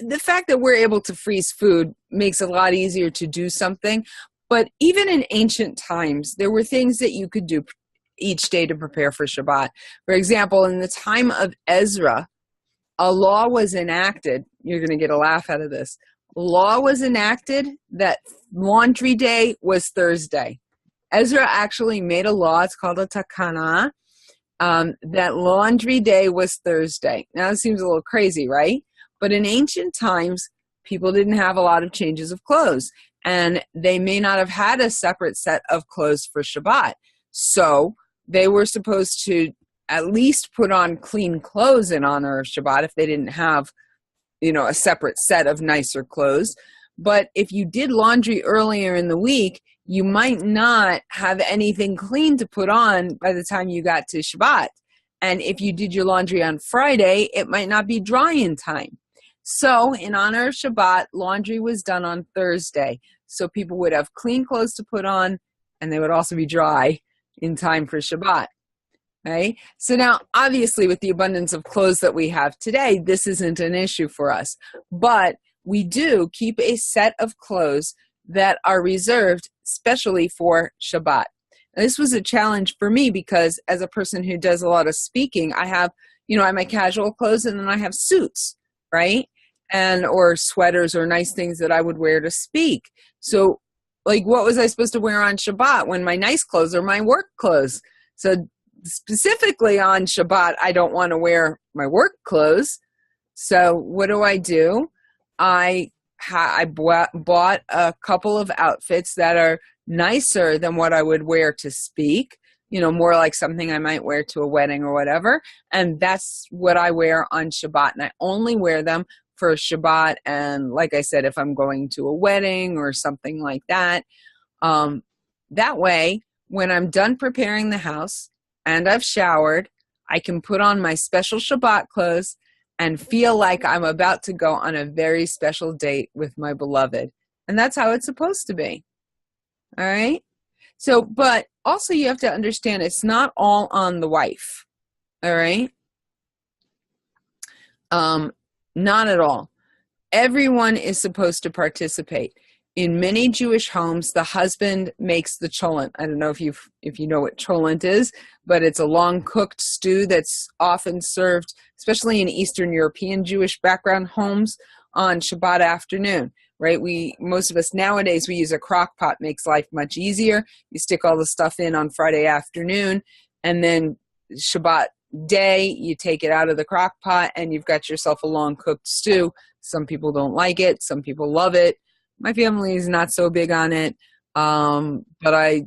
the fact that we're able to freeze food makes it a lot easier to do something. But even in ancient times, there were things that you could do each day to prepare for Shabbat. For example, in the time of Ezra, a law was enacted. You're going to get a laugh out of this. Law was enacted that laundry day was Thursday. Ezra actually made a law. It's called a takana. That laundry day was Thursday. Now, it seems a little crazy, right? But in ancient times, people didn't have a lot of changes of clothes, and they may not have had a separate set of clothes for Shabbat. So they were supposed to at least put on clean clothes in honor of Shabbat if they didn't have, a separate set of nicer clothes. But if you did laundry earlier in the week, you might not have anything clean to put on by the time you got to Shabbat. And if you did your laundry on Friday, it might not be dry in time. So in honor of Shabbat, laundry was done on Thursday. So people would have clean clothes to put on, and they would also be dry in time for Shabbat. Right? So now, obviously, with the abundance of clothes that we have today, this isn't an issue for us. But we do keep a set of clothes that are reserved specially for Shabbat. Now, this was a challenge for me because as a person who does a lot of speaking, I have my casual clothes, and then I have suits, right? Or sweaters or nice things that I would wear to speak. So, like, what was I supposed to wear on Shabbat when my nice clothes are my work clothes? So specifically on Shabbat, I don't want to wear my work clothes. So what do? I bought a couple of outfits that are nicer than what I would wear to speak, more like something I might wear to a wedding or whatever. And that's what I wear on Shabbat. And I only wear them for Shabbat. And like I said, if I'm going to a wedding or something like that, that way, when I'm done preparing the house and I've showered, I can put on my special Shabbat clothes and feel like I'm about to go on a very special date with my beloved. And that's how it's supposed to be. All right? So, but also you have to understand it's not all on the wife. All right? Not at all. Everyone is supposed to participate. In many Jewish homes, the husband makes the cholent. I don't know if you know what cholent is, but it's a long cooked stew that's often served, especially in Eastern European Jewish background homes, on Shabbat afternoon, right? Most of us nowadays, we use a crock pot, makes life much easier. You stick all the stuff in on Friday afternoon, and then Shabbat day, you take it out of the crock pot and you've got yourself a long cooked stew. Some people don't like it. Some people love it. My family is not so big on it, but I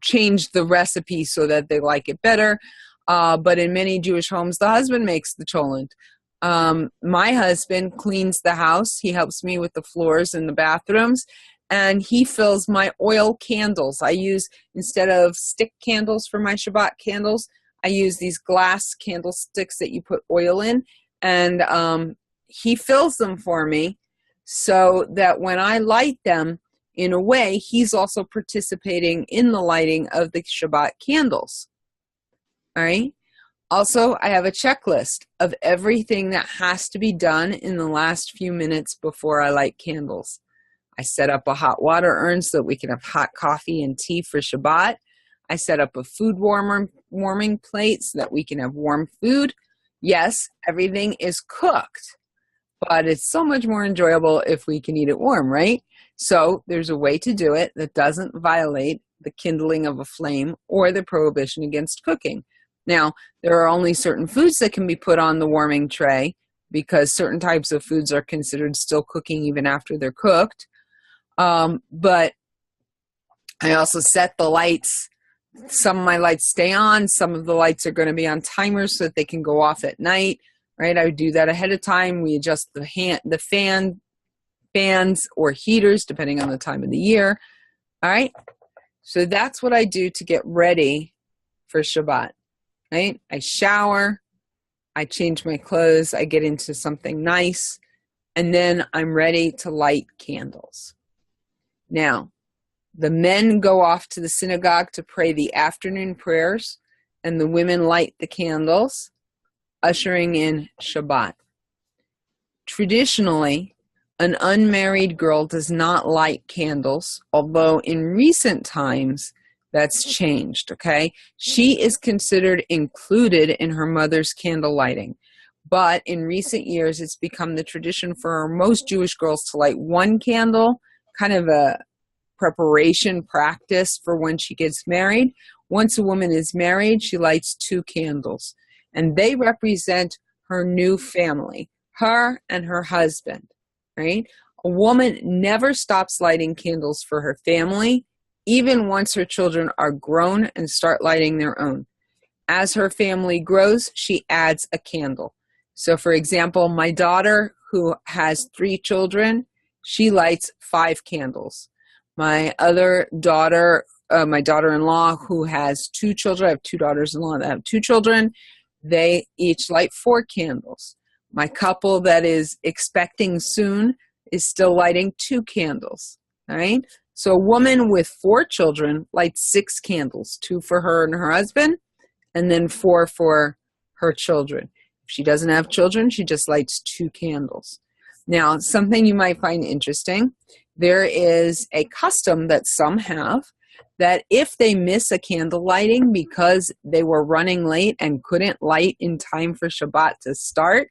changed the recipe so that they like it better. But in many Jewish homes, the husband makes the cholent. My husband cleans the house. He helps me with the floors in the bathrooms, and he fills my oil candles. I use, instead of stick candles for my Shabbat candles, I use these glass candlesticks that you put oil in, and he fills them for me so that when I light them, in a way, he's also participating in the lighting of the Shabbat candles. All right? Also, I have a checklist of everything that has to be done in the last few minutes before I light candles. I set up a hot water urn so that we can have hot coffee and tea for Shabbat. I set up a food warming plate so that we can have warm food. Yes, everything is cooked, but it's so much more enjoyable if we can eat it warm, right? So there's a way to do it that doesn't violate the kindling of a flame or the prohibition against cooking. Now, there are only certain foods that can be put on the warming tray because certain types of foods are considered still cooking even after they're cooked. But I also set the lights. Some of my lights stay on. Some of the lights are going to be on timers so that they can go off at night, right? I would do that ahead of time. We adjust the fans or heaters depending on the time of the year. All right? So that's what I do to get ready for Shabbat, right? I shower, I change my clothes, I get into something nice, and then I'm ready to light candles. Now, the men go off to the synagogue to pray the afternoon prayers, and the women light the candles, ushering in Shabbat. Traditionally, an unmarried girl does not light candles, although in recent times, that's changed, okay? She is considered included in her mother's candle lighting. But in recent years, it's become the tradition for most Jewish girls to light one candle, kind of a preparation practice for when she gets married. Once a woman is married, she lights two candles, and they represent her new family, her and her husband, right? A woman never stops lighting candles for her family, even once her children are grown and start lighting their own. As her family grows, she adds a candle. So, for example, my daughter, who has 3 children, she lights 5 candles. My other daughter, my daughter-in-law, who has 2 children, I have 2 daughters-in-law that have 2 children, they each light 4 candles. My couple that is expecting soon is still lighting 2 candles, all right? So a woman with 4 children lights 6 candles, 2 for her and her husband, and then 4 for her children. If she doesn't have children, she just lights 2 candles. Now, something you might find interesting, there is a custom that some have that if they miss a candle lighting because they were running late and couldn't light in time for Shabbat to start,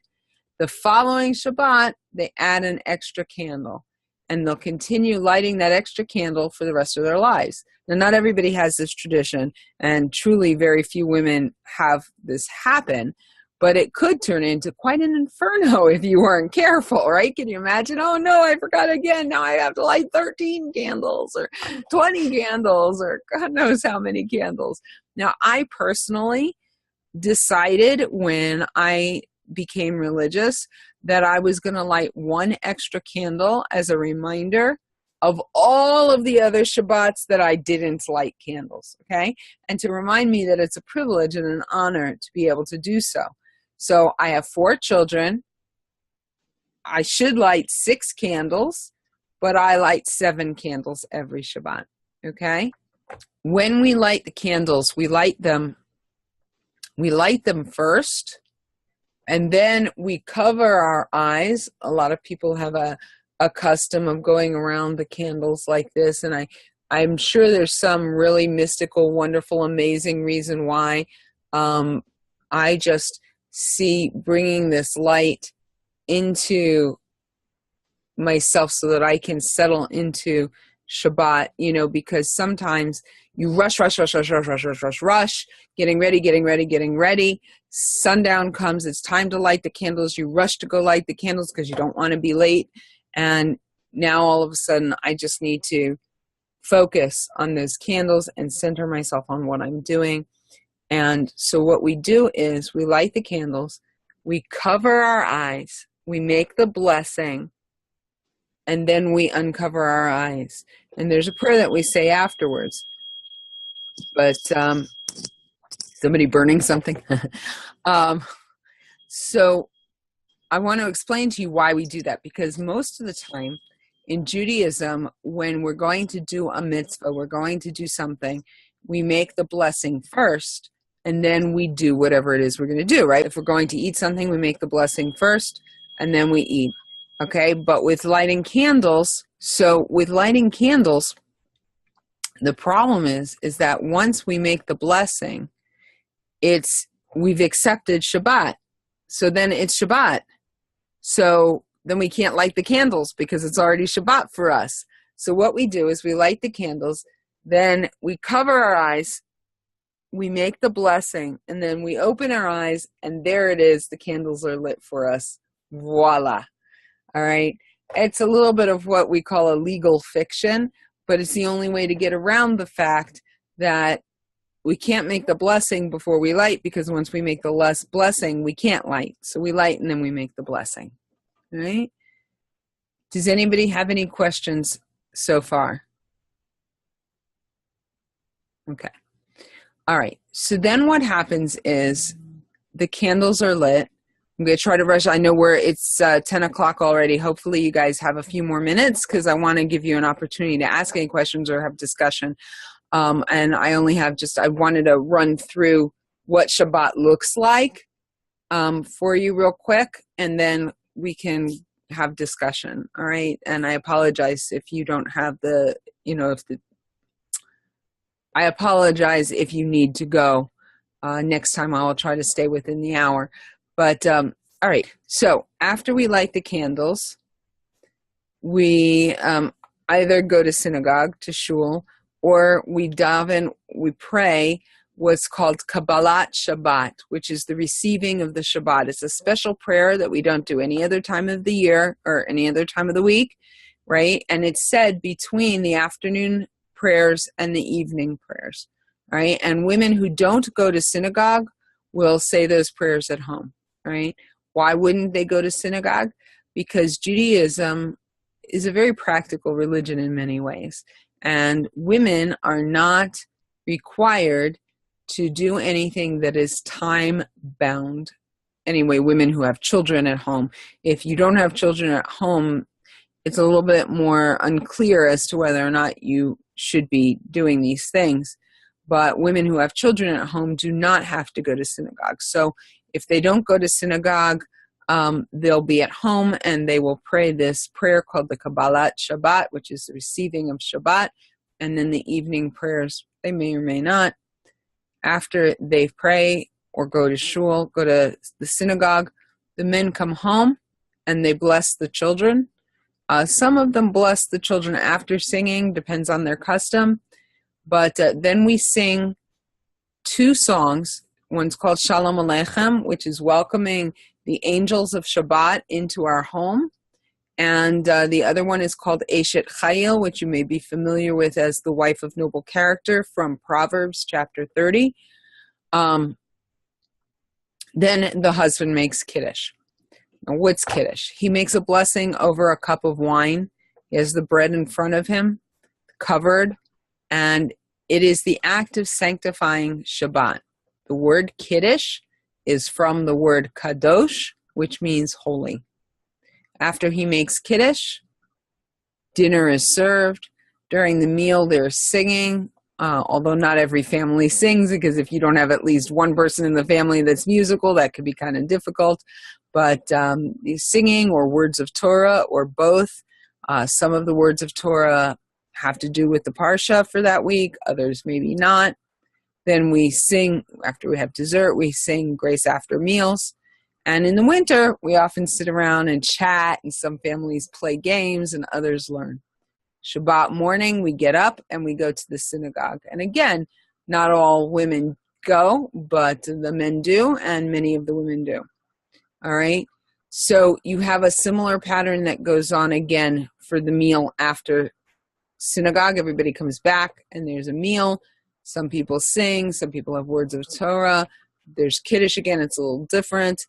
the following Shabbat, they add an extra candle, and they'll continue lighting that extra candle for the rest of their lives. Now, not everybody has this tradition, and truly very few women have this happen, but it could turn into quite an inferno if you weren't careful, right? Can you imagine? Oh no, I forgot again. Now I have to light 13 candles or 20 candles or God knows how many candles. Now, I personally decided when I became religious that I was going to light 1 extra candle as a reminder of all of the other Shabbats that I didn't light candles, okay? And to remind me that it's a privilege and an honor to be able to do so. So I have 4 children. I should light 6 candles, but I light 7 candles every Shabbat, okay? When we light the candles, we light them first, and then we cover our eyes. A lot of people have a custom of going around the candles like this, and I'm sure there's some really mystical, wonderful, amazing reason why. I just see bringing this light into myself so that I can settle into Shabbat, because sometimes you rush, getting ready. Sundown comes, it's time to light the candles. You rush to go light the candles because you don't want to be late. And now all of a sudden I just need to focus on those candles and center myself on what I'm doing. And so what we do is we light the candles, we cover our eyes, we make the blessing, and then we uncover our eyes. And there's a prayer that we say afterwards. But somebody burning something. So I want to explain to you why we do that, because most of the time in Judaism, when we're going to do a mitzvah, we're going to do something, we make the blessing first, and then we do whatever it is we're going to do, right? If we're going to eat something, we make the blessing first, and then we eat, okay? But with lighting candles, the problem is that once we make the blessing, we've accepted Shabbat. So then it's Shabbat. So then we can't light the candles because it's already Shabbat for us. So what we do is we light the candles, then we cover our eyes, we make the blessing, and then we open our eyes, and there it is. The candles are lit for us. Voila. All right. It's a little bit of what we call a legal fiction, but it's the only way to get around the fact that we can't make the blessing before we light, because once we make the blessing, we can't light. So we light and then we make the blessing. All right. Does anybody have any questions so far? Okay. All right. So then what happens is the candles are lit. I'm going to try to rush. I know it's 10 o'clock already. Hopefully you guys have a few more minutes, because I want to give you an opportunity to ask any questions or have discussion. And I only have I wanted to run through what Shabbat looks like for you real quick, and then we can have discussion. All right. And I apologize if you don't have I apologize if you need to go. Next time I will try to stay within the hour. But, all right. So after we light the candles, we either go to synagogue, to shul, or we daven, we pray what's called Kabbalat Shabbat, which is the receiving of the Shabbat. It's a special prayer that we don't do any other time of the year or any other time of the week, right? And it's said between the afternoon prayers and the evening prayers, right? And women who don't go to synagogue will say those prayers at home, right? Why wouldn't they go to synagogue? Because Judaism is a very practical religion in many ways, and women are not required to do anything that is time bound. Anyway, women who have children at home. If you don't have children at home, it's a little bit more unclear as to whether or not you should be doing these things. But women who have children at home do not have to go to synagogue. So if they don't go to synagogue, they'll be at home and they will pray this prayer called the Kabbalat Shabbat, which is the receiving of Shabbat. And then the evening prayers, they may or may not. After they pray or go to shul, go to the synagogue, the men come home and they bless the children. Some of them bless the children after singing, depends on their custom. But then we sing two songs. One's called Shalom Aleichem, which is welcoming the angels of Shabbat into our home. And the other one is called Eshet Chayil, which you may be familiar with as the wife of noble character from Proverbs chapter 30. Then the husband makes Kiddush. Now, what's Kiddush? He makes a blessing over a cup of wine. He has the bread in front of him, covered, and it is the act of sanctifying Shabbat. The word Kiddush is from the word Kadosh, which means holy. After he makes Kiddush, dinner is served. During the meal, there's singing, although not every family sings, because if you don't have at least one person in the family that's musical, that could be kind of difficult. But singing or words of Torah or both. Some of the words of Torah have to do with the Parsha for that week, others maybe not. Then we sing, after we have dessert, we sing grace after meals. And in the winter, we often sit around and chat, and some families play games and others learn. Shabbat morning, we get up and we go to the synagogue. And again, not all women go, but the men do, and many of the women do. All right? So you have a similar pattern that goes on again for the meal after synagogue. Everybody comes back and there's a meal. Some people sing, some people have words of Torah. There's Kiddush again, it's a little different.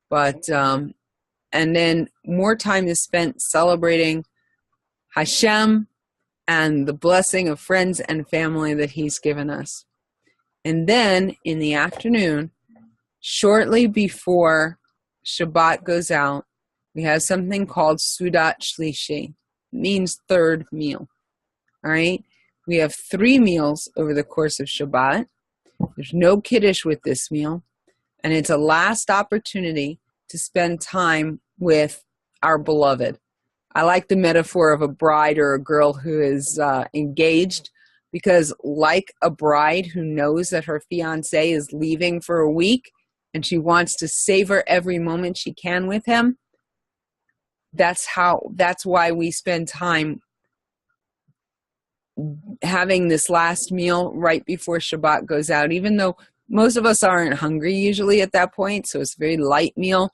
But, and then more time is spent celebrating Hashem and the blessing of friends and family that he's given us. And then in the afternoon, shortly before Shabbat goes out, we have something called Sudat Shlishi. It means third meal. All right? We have 3 meals over the course of Shabbat. There's no Kiddush with this meal. And it's a last opportunity to spend time with our beloved. I like the metaphor of a bride or a girl who is engaged, because like a bride who knows that her fiancé is leaving for a week and she wants to savor every moment she can with him, that's why we spend time having this last meal right before Shabbat goes out, even though most of us aren't hungry usually at that point, so it's a very light meal.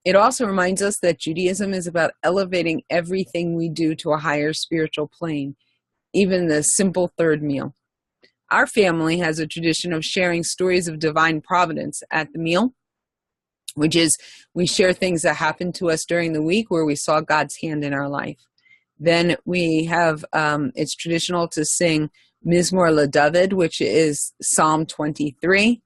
It also reminds us that Judaism is about elevating everything we do to a higher spiritual plane, even the simple third meal. Our family has a tradition of sharing stories of divine providence at the meal, which is we share things that happened to us during the week where we saw God's hand in our life. Then we have, it's traditional to sing Mizmor LaDavid, which is Psalm 23,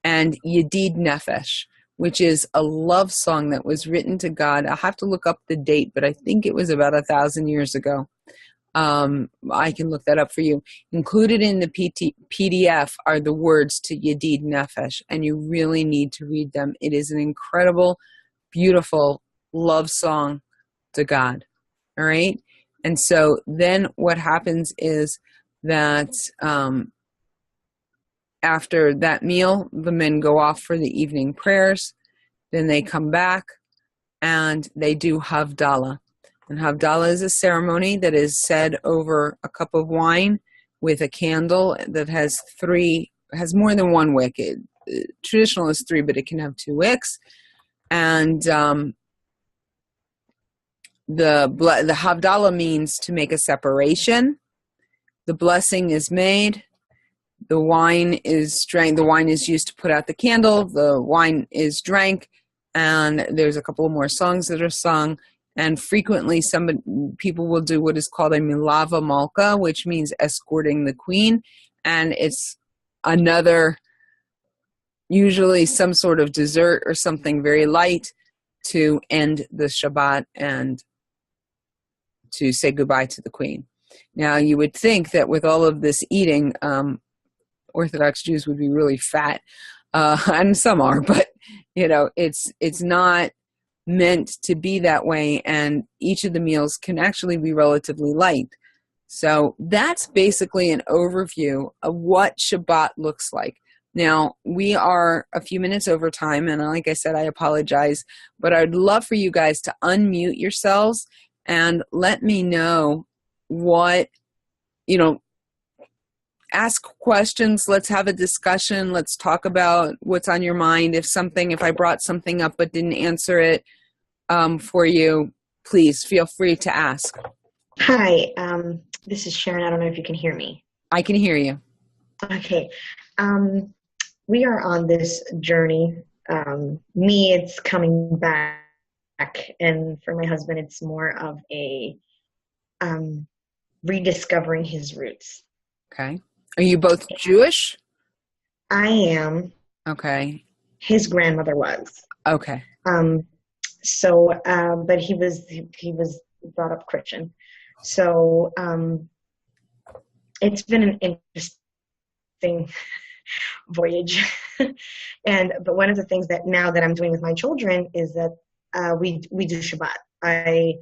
and Yedid Nefesh, which is a love song that was written to God. I'll have to look up the date, but I think it was about 1,000 years ago. I can look that up for you. Included in the PDF are the words to Yedid Nefesh, and you really need to read them. It is an incredible, beautiful love song to God. All right? And so then what happens is that after that meal, the men go off for the evening prayers. Then they come back and they do Havdalah. And Havdalah is a ceremony that is said over a cup of wine with a candle that has more than one wick. Traditional is 3, but it can have 2 wicks. And the Havdalah means to make a separation. The blessing is made. The wine is drank. The wine is used to put out the candle. The wine is drank. And there's a couple of more songs that are sung. And frequently people will do what is called a milava malka, which means escorting the queen. And it's another usually some sort of dessert or something very light to end the Shabbat and to say goodbye to the Queen. Now, you would think that with all of this eating, Orthodox Jews would be really fat, and some are, but it's not meant to be that way, and each of the meals can actually be relatively light. So that's basically an overview of what Shabbat looks like. Now, we are a few minutes over time, and like I said, I apologize, but I'd love for you guys to unmute yourselves and let me know what, ask questions. Let's have a discussion. Let's talk about what's on your mind. If I brought something up but didn't answer it for you, please feel free to ask. Hi, this is Sharon. I don't know if you can hear me. I can hear you. Okay. We are on this journey. Me, it's coming back, and for my husband, it's more of a rediscovering his roots. Okay. Are you both Jewish? I am. Okay. His grandmother was. Okay. But he was brought up Christian. So it's been an interesting voyage. But one of the things that now that I'm doing with my children is that we do Shabbat. I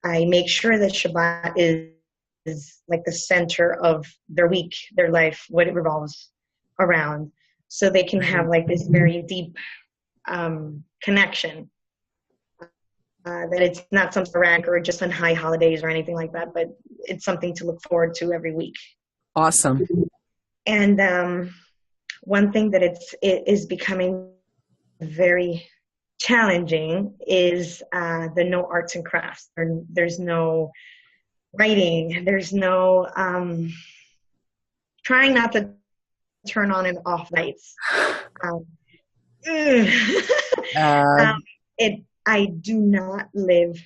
make sure that Shabbat is like the center of their week, their life, what it revolves around, so they can have like this very deep connection. That it's not some sporadic or just on high holidays or anything like that, but it's something to look forward to every week. Awesome. And one thing that it is becoming very challenging is the no arts and crafts. There's no writing. There's no trying not to turn on and off lights. I do not live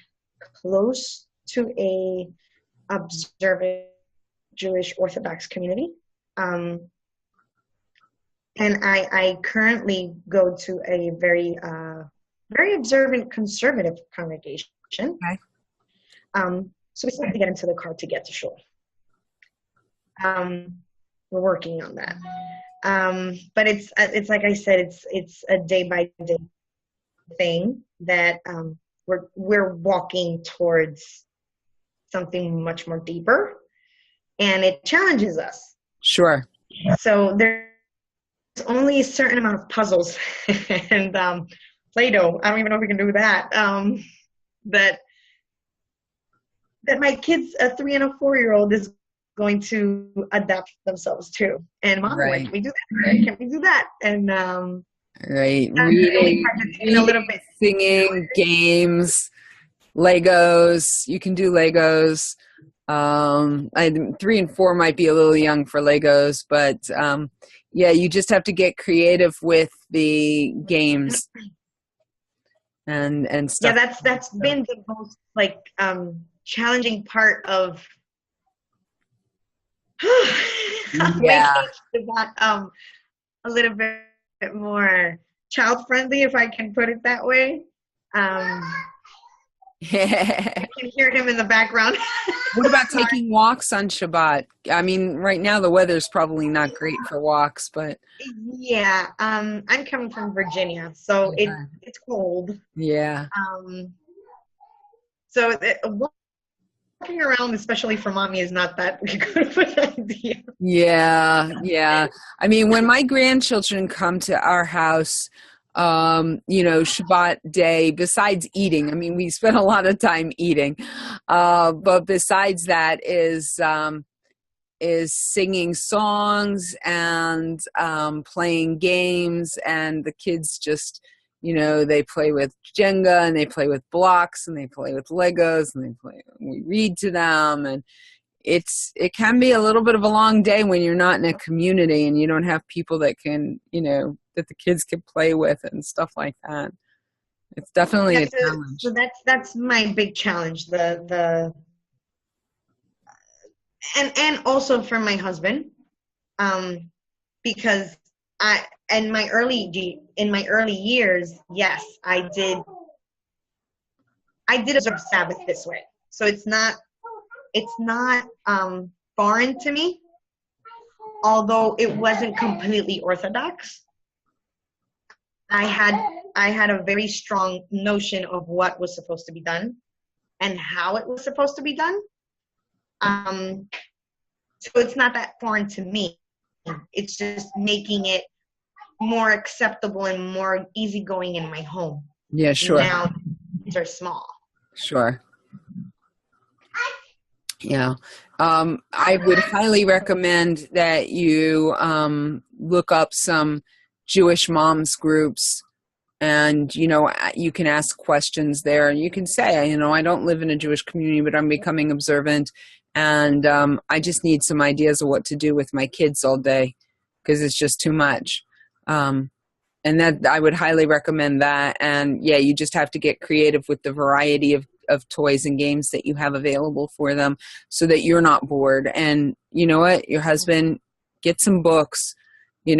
close to a observant Jewish Orthodox community. And I currently go to a very observant conservative congregation. Okay. So we still have to get into the car to get to shul. We're working on that. But it's like I said, it's a day by day thing that we're walking towards something much more deeper, and it challenges us. Sure. So there's only a certain amount of puzzles and Play-Doh. I don't even know if we can do that. That my kids, a 3 and a 4-year-old, is going to adapt themselves to. And mom, Right. like, can we do that? Can we do that? And right, reading, a little bit, singing, games, Legos. You can do Legos. 3 and 4 might be a little young for Legos, but yeah, you just have to get creative with the games and stuff. Yeah, that's been the most like challenging part of Yeah. making Shabbat a little bit more child friendly, if I can put it that way. I can hear him in the background. What about taking walks on Shabbat? I mean, right now the weather's probably not great for walks, but yeah, I'm coming from Virginia, so it's cold. Yeah. So walking around, especially for mommy, is not that good of an idea. Yeah. I mean, when my grandchildren come to our house, Shabbat day, besides eating, I mean, we spend a lot of time eating, but besides that is singing songs and playing games, and the kids just, they play with Jenga, and they play with blocks, and they play with Legos, and we read to them, and it can be a little bit of a long day when you're not in a community and you don't have people that can, that the kids can play with and stuff like that. It's definitely a challenge. So that's my big challenge. And also for my husband, because in my early years, yes, I did observe Sabbath this way. So it's not foreign to me, although it wasn't completely orthodox. I had a very strong notion of what was supposed to be done and how it was supposed to be done. So it's not that foreign to me. It's just making it more acceptable and more easygoing in my home. Yeah, sure. Now kids are small. Sure. Yeah. I would highly recommend that you look up some Jewish moms groups, and, you can ask questions there, and you can say, I don't live in a Jewish community, but I'm becoming observant, and I just need some ideas of what to do with my kids all day because it's just too much. And that I would highly recommend that. And yeah, you just have to get creative with the variety of toys and games that you have available for them so that you're not bored. And you know what? Your husband, get some books. It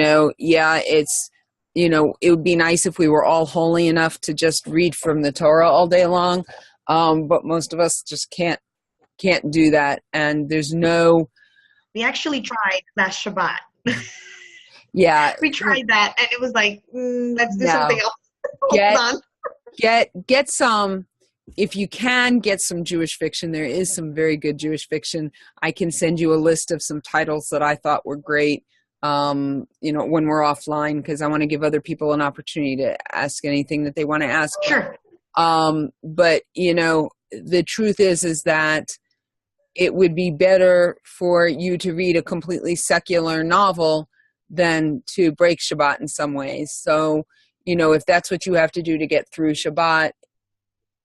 would be nice if we were all holy enough to just read from the Torah all day long. But most of us just can't do that. And we actually tried last Shabbat. Yeah. We tried that and it was like, let's do something else. Get some, if you can, get some Jewish fiction. There is some very good Jewish fiction. I can send you a list of some titles that I thought were great, when we're offline, because I want to give other people an opportunity to ask anything that they want to ask. Sure. But, the truth is that it would be better for you to read a completely secular novel than to break Shabbat in some ways. So, if that's what you have to do to get through Shabbat,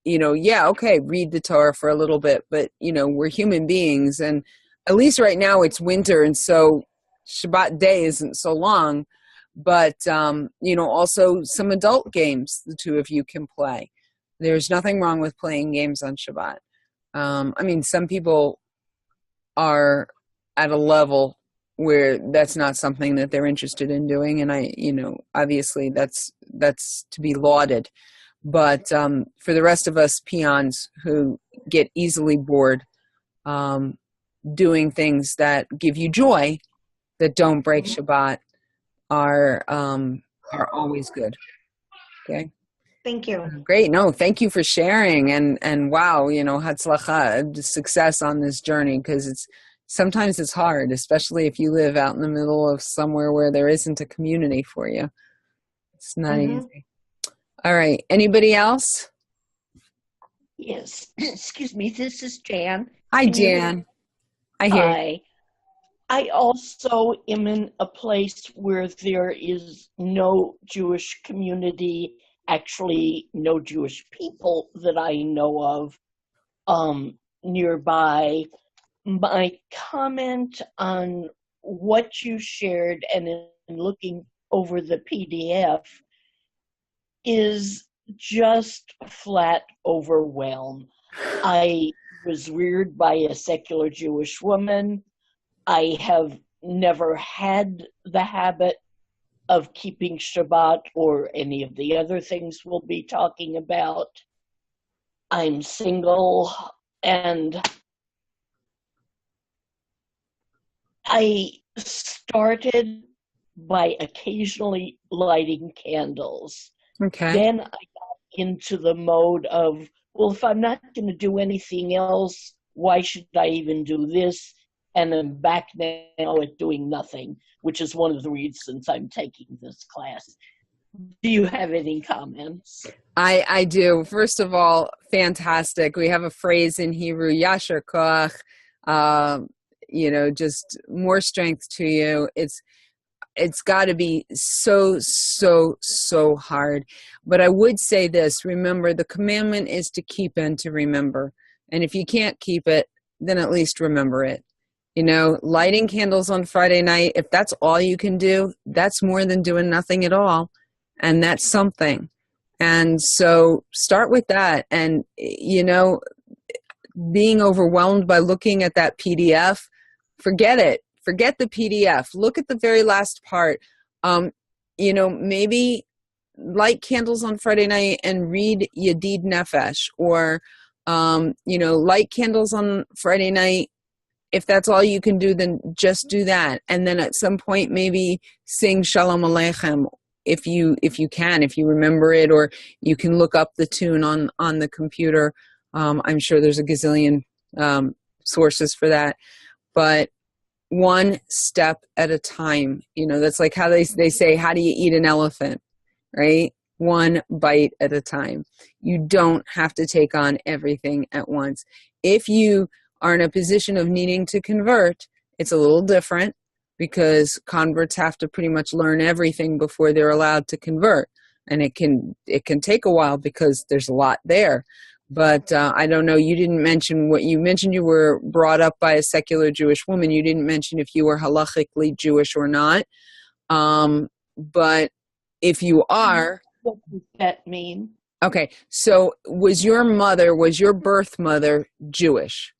read the Torah for a little bit, but, we're human beings, and at least right now it's winter, and so Shabbat day isn't so long, but, also some adult games the two of you can play. There's nothing wrong with playing games on Shabbat. Some people are at a level where that's not something that they're interested in doing. And obviously that's to be lauded. But for the rest of us peons who get easily bored, doing things that give you joy, that don't break Shabbat, are always good. Okay. Thank you. Great. No, thank you for sharing. And wow, hatzlacha, success on this journey, because sometimes it's hard, especially if you live out in the middle of somewhere where there isn't a community for you. It's not easy. All right. Anybody else? Yes. Excuse me. This is Jan. Hi, Jan. I hear you. I also am in a place where there is no Jewish community, actually no Jewish people that I know of nearby. My comment on what you shared and in looking over the PDF is just flat overwhelm. I was reared by a secular Jewish woman. I have never had the habit of keeping Shabbat or any of the other things we'll be talking about. I'm single, and I started by occasionally lighting candles. Okay. Then I got into the mode of, well, if I'm not going to do anything else, why should I even do this? And I'm back now at doing nothing, which is one of the reasons I'm taking this class. Do you have any comments? I do. First of all, fantastic. We have a phrase in Hebrew, Yasher Koach, just more strength to you. It's got to be so, so, so hard. But I would say this, remember, the commandment is to keep and to remember. And if you can't keep it, then at least remember it. Lighting candles on Friday night, if that's all you can do, that's more than doing nothing at all. And that's something. And so start with that. And, being overwhelmed by looking at that PDF, forget it. Forget the PDF. Look at the very last part. maybe light candles on Friday night and read Yadid Nefesh, or, light candles on Friday night. If that's all you can do, then just do that. And then at some point, maybe sing Shalom Aleichem if you can, if you remember it, or you can look up the tune on the computer. I'm sure there's a gazillion sources for that. But one step at a time, that's like how they say, how do you eat an elephant, right? One bite at a time. You don't have to take on everything at once. If you are in a position of needing to convert, it's a little different, because converts have to pretty much learn everything before they're allowed to convert. And it can take a while because there's a lot there. But I don't know, you didn't mention what you mentioned. You were brought up by a secular Jewish woman. You didn't mention if you were halachically Jewish or not. But if you are... What does that mean? Okay, so was your birth mother Jewish?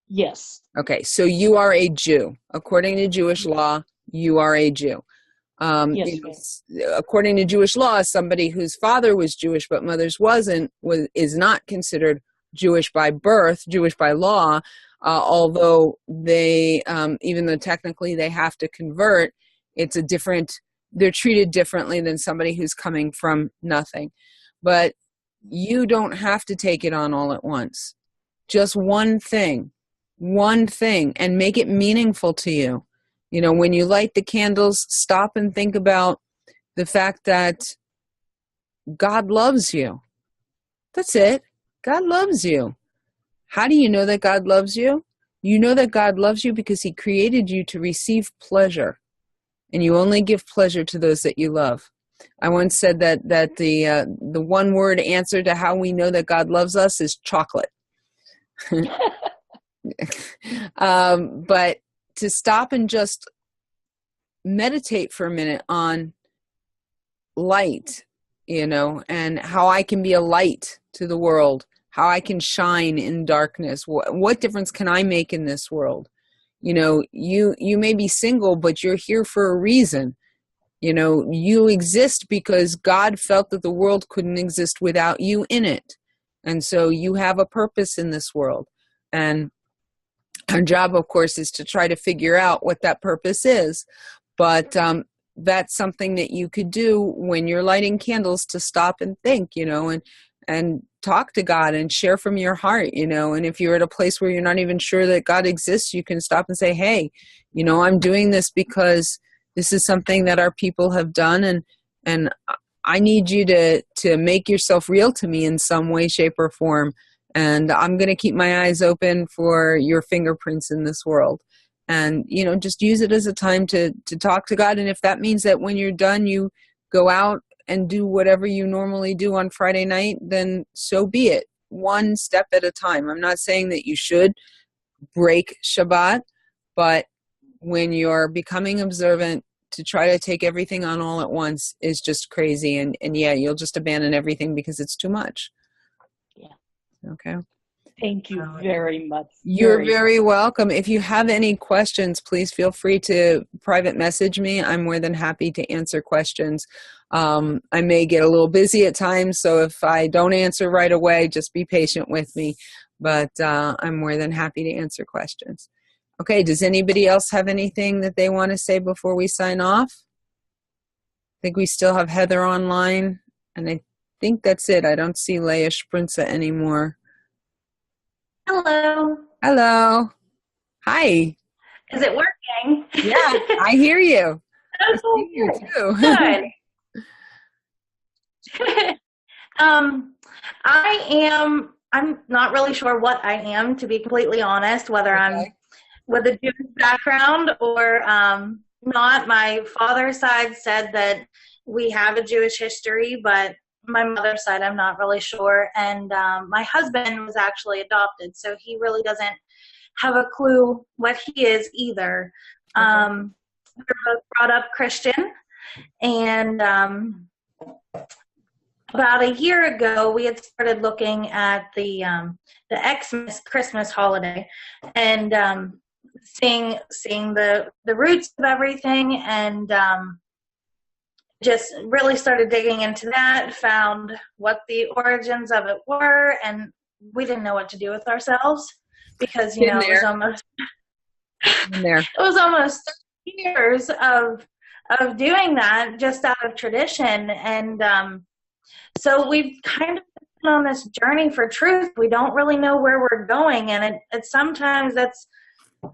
Yes. Okay, so you are a Jew. According to Jewish law, you are a Jew. Yes. According to Jewish law, somebody whose father was Jewish but mother's is not considered Jewish by birth, Jewish by law, although they, even though technically they have to convert, they're treated differently than somebody who's coming from nothing. But you don't have to take it on all at once. Just one thing, and make it meaningful to you. When you light the candles, stop and think about the fact that God loves you. That's it. God loves you. How do you know that God loves you? You know that God loves you because he created you to receive pleasure, and you only give pleasure to those that you love. I once said that the one word answer to how we know that God loves us is chocolate. But to stop and just meditate for a minute on light, and how I can be a light to the world, how I can shine in darkness. What difference can I make in this world? You may be single, but you're here for a reason. You exist because God felt that the world couldn't exist without you in it. And so you have a purpose in this world. And our job, of course, is to try to figure out what that purpose is. But that's something that you could do when you're lighting candles, to stop and think, and talk to God and share from your heart, and if you're at a place where you're not even sure that God exists, you can stop and say, hey, I'm doing this because this is something that our people have done, and I need you to make yourself real to me in some way, shape, or form. And I'm going to keep my eyes open for your fingerprints in this world. And, just use it as a time to talk to God. And if that means that when you're done, you go out and do whatever you normally do on Friday night, then so be it. One step at a time. I'm not saying that you should break Shabbat, but when you're becoming observant, to try to take everything on all at once is just crazy. And yeah, you'll just abandon everything because it's too much. Yeah. Okay. Thank you very much. You're very welcome. If you have any questions, please feel free to private message me. I'm more than happy to answer questions. I may get a little busy at times, so if I don't answer right away, just be patient with me. But I'm more than happy to answer questions. Okay, does anybody else have anything that they want to say before we sign off? I think we still have Heather online, and I think that's it. I don't see Leah Sprinza anymore. Hello. Hello. Hi. Is it working? Yeah, I hear you. I see you too. Good. I'm not really sure what I am, to be completely honest, whether I'm with a Jewish background or not. My father's side said that we have a Jewish history, but my mother's side, I'm not really sure. And my husband was actually adopted, so he really doesn't have a clue what he is either. We're both brought up Christian, and about a year ago, we had started looking at the Xmas Christmas holiday, and seeing the roots of everything, and just really started digging into that, found what the origins of it were, and we didn't know what to do with ourselves because, you know, it was almost 30 years of doing that just out of tradition. And so we've kind of been on this journey for truth. We don't really know where we're going, and it sometimes that's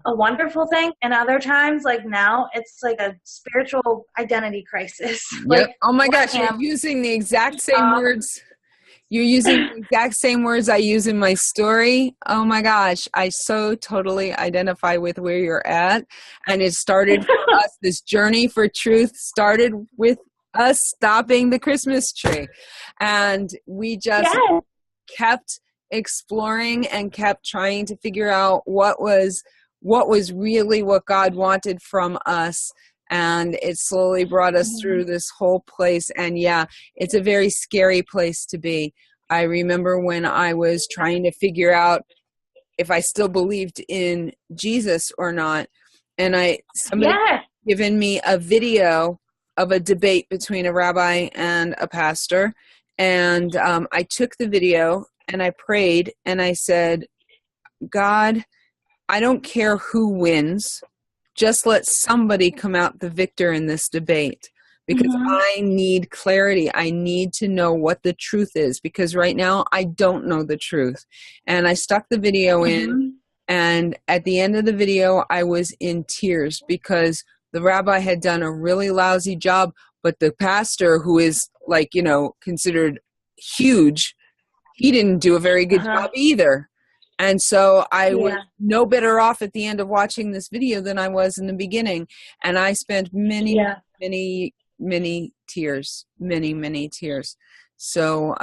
a wonderful thing, and other times, like now, it's like a spiritual identity crisis. Yep. Like, Oh my gosh, you're using the exact same words. You're using the exact same words I use in my story. Oh my gosh, I so totally identify with where you're at. And it started for us, this journey for truth started with us stopping the Christmas tree. And we just kept exploring and kept trying to figure out what was really what God wanted from us. And it slowly brought us through this whole place. And yeah, it's a very scary place to be. I remember when I was trying to figure out if I still believed in Jesus or not. And somebody had given me a video of a debate between a rabbi and a pastor. And I took the video and I prayed and I said, God, I don't care who wins. Just let somebody come out the victor in this debate, because I need clarity. I need to know what the truth is, because right now I don't know the truth. And I stuck the video in, and at the end of the video, I was in tears because the rabbi had done a really lousy job, but the pastor, who is like, you know, considered huge, he didn't do a very good job either. And so I was no better off at the end of watching this video than I was in the beginning. And I spent many tears, many tears. So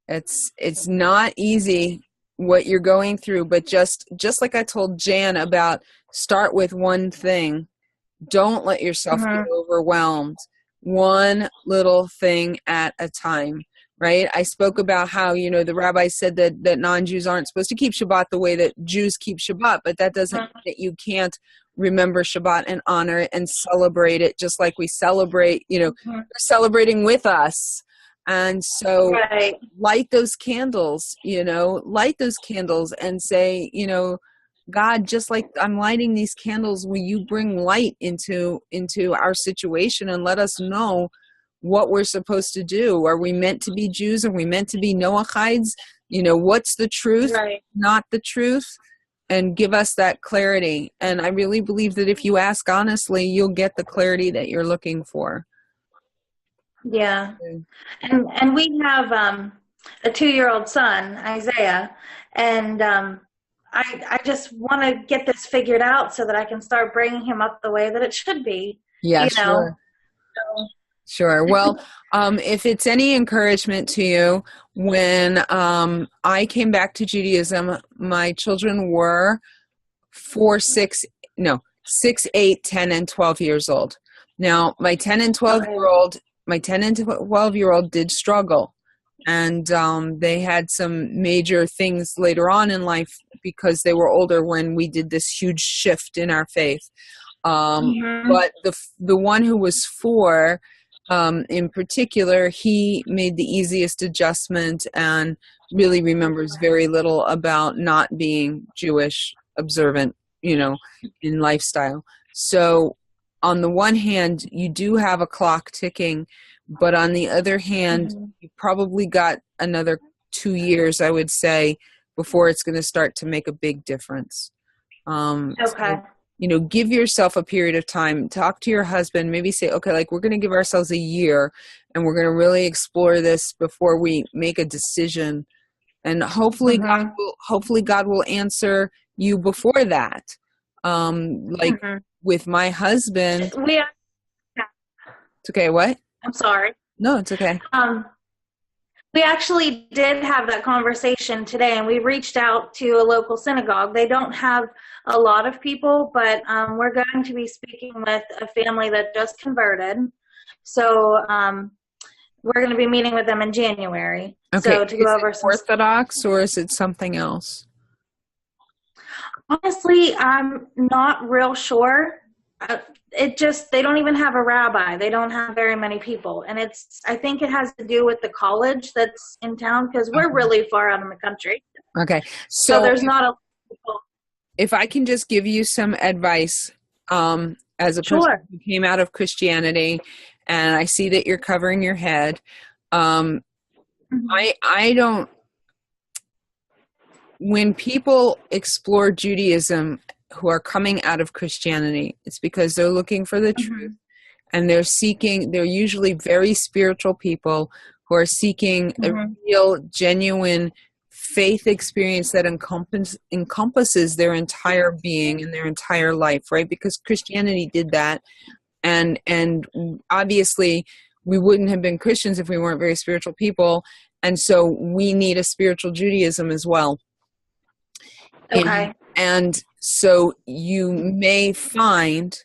it's not easy what you're going through, but just like I told Jan about, start with one thing. Don't let yourself get overwhelmed. One little thing at a time. Right? I spoke about how, you know, the rabbi said that non-Jews aren't supposed to keep Shabbat the way that Jews keep Shabbat, but that doesn't mean that you can't remember Shabbat and honor it and celebrate it just like we celebrate, you know, they're celebrating with us. And so light those candles, you know, light those candles and say, you know, God, just like I'm lighting these candles, will you bring light into our situation and let us know what we're supposed to do? Are we meant to be Jews? Are we meant to be Noachides? You know, what's the truth, not the truth? And give us that clarity. And I really believe that if you ask honestly, you'll get the clarity that you're looking for. Yeah. And we have a 2-year-old son, Isaiah, and I just want to get this figured out so that I can start bringing him up the way that it should be. Yeah, you know? Sure. Sure. Well, if it's any encouragement to you, when I came back to Judaism, my children were 6, 8, 10, and 12 years old. Now, my 10 and 12-year-old did struggle, and they had some major things later on in life because they were older when we did this huge shift in our faith. But the one who was 4, in particular, he made the easiest adjustment and really remembers very little about not being Jewish observant, you know, in lifestyle. So on the one hand, you do have a clock ticking, but on the other hand, you probably got another 2 years, I would say, before it's going to start to make a big difference. So, you know, give yourself a period of time. Talk to your husband. Maybe say, okay, like we're going to give ourselves a year and we're going to really explore this before we make a decision. And hopefully, God will answer you before that. With my husband. It's okay. What? I'm sorry. No, it's okay. We actually did have that conversation today, and we reached out to a local synagogue. They don't have a lot of people, but we're going to be speaking with a family that just converted. So we're going to be meeting with them in January. Okay. So to go over some Orthodox, or is it something else? Honestly, I'm not real sure. they don't even have a rabbi. They don't have very many people. And I think it has to do with the college that's in town, because we're really far out in the country. Okay. So there's not a lot of people. If I can just give you some advice, as a person who came out of Christianity, and I see that you're covering your head, I don't, when people explore Judaism who are coming out of Christianity, it's because they're looking for the truth, and they're usually very spiritual people who are seeking a real, genuine faith experience that encompasses their entire being and their entire life, right? Because Christianity did that, and obviously we wouldn't have been Christians if we weren't very spiritual people, and so we need a spiritual Judaism as well. Okay. And so you may find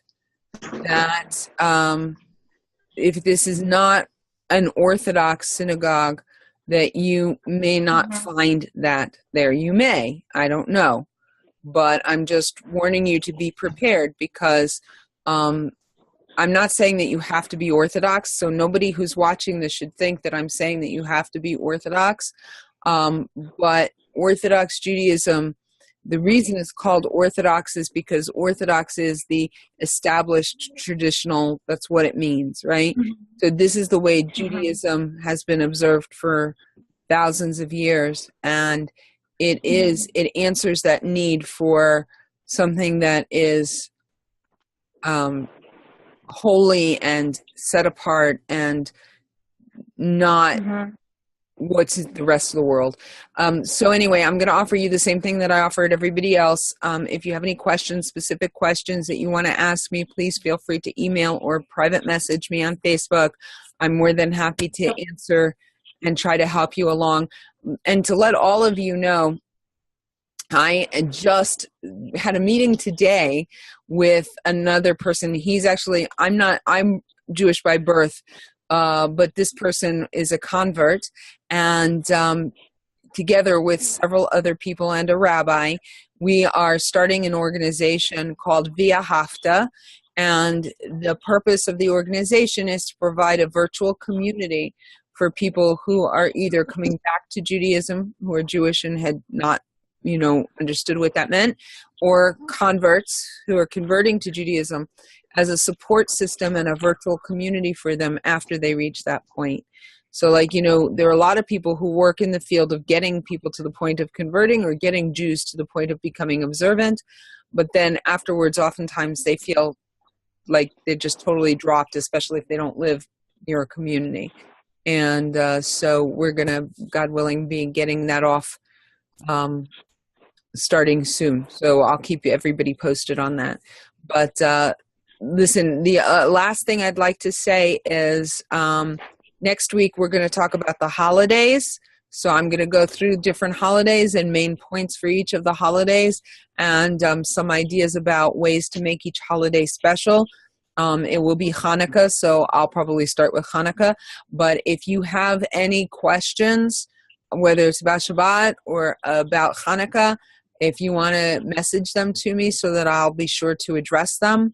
that if this is not an Orthodox synagogue, that you may not find that there. You may, I don't know, but I'm just warning you to be prepared, because I'm not saying that you have to be Orthodox, so nobody who's watching this should think that I'm saying that you have to be Orthodox, but Orthodox Judaism, the reason it's called Orthodox is because Orthodox is the established traditional, that's what it means, right? So this is the way Judaism has been observed for thousands of years, and it answers that need for something that is holy and set apart and not what's the rest of the world. So anyway, I'm going to offer you the same thing that I offered everybody else. If you have any questions, specific questions that you want to ask me, please feel free to email or private message me on Facebook. I'm more than happy to answer and try to help you along. And to let all of you know, I just had a meeting today with another person. I'm Jewish by birth, but this person is a convert, and together with several other people and a rabbi, we are starting an organization called Via Hafta, and the purpose of the organization is to provide a virtual community for people who are either coming back to Judaism, who are Jewish and had not understood what that meant, or converts who are converting to Judaism, as a support system and a virtual community for them after they reach that point. So there are a lot of people who work in the field of getting people to the point of converting or getting Jews to the point of becoming observant, but then afterwards oftentimes they feel like they're just totally dropped, especially if they don't live near a community. And so we're going to, God willing, be getting that off starting soon. So I'll keep everybody posted on that. But listen, the last thing I'd like to say is next week we're going to talk about the holidays. So I'm going to go through different holidays and main points for each of the holidays, and some ideas about ways to make each holiday special. It will be Hanukkah, so I'll probably start with Hanukkah. But if you have any questions, whether it's about Shabbat or about Hanukkah, if you want to message them to me so that I'll be sure to address them,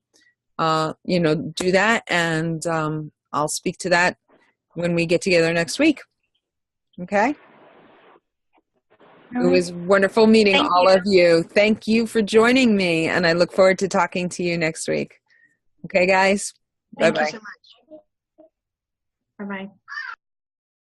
do that, and I'll speak to that when we get together next week. Okay? It was wonderful meeting all of you. Thank you for joining me, and I look forward to talking to you next week. Okay, guys? Bye-bye. Thank you so much. Bye-bye.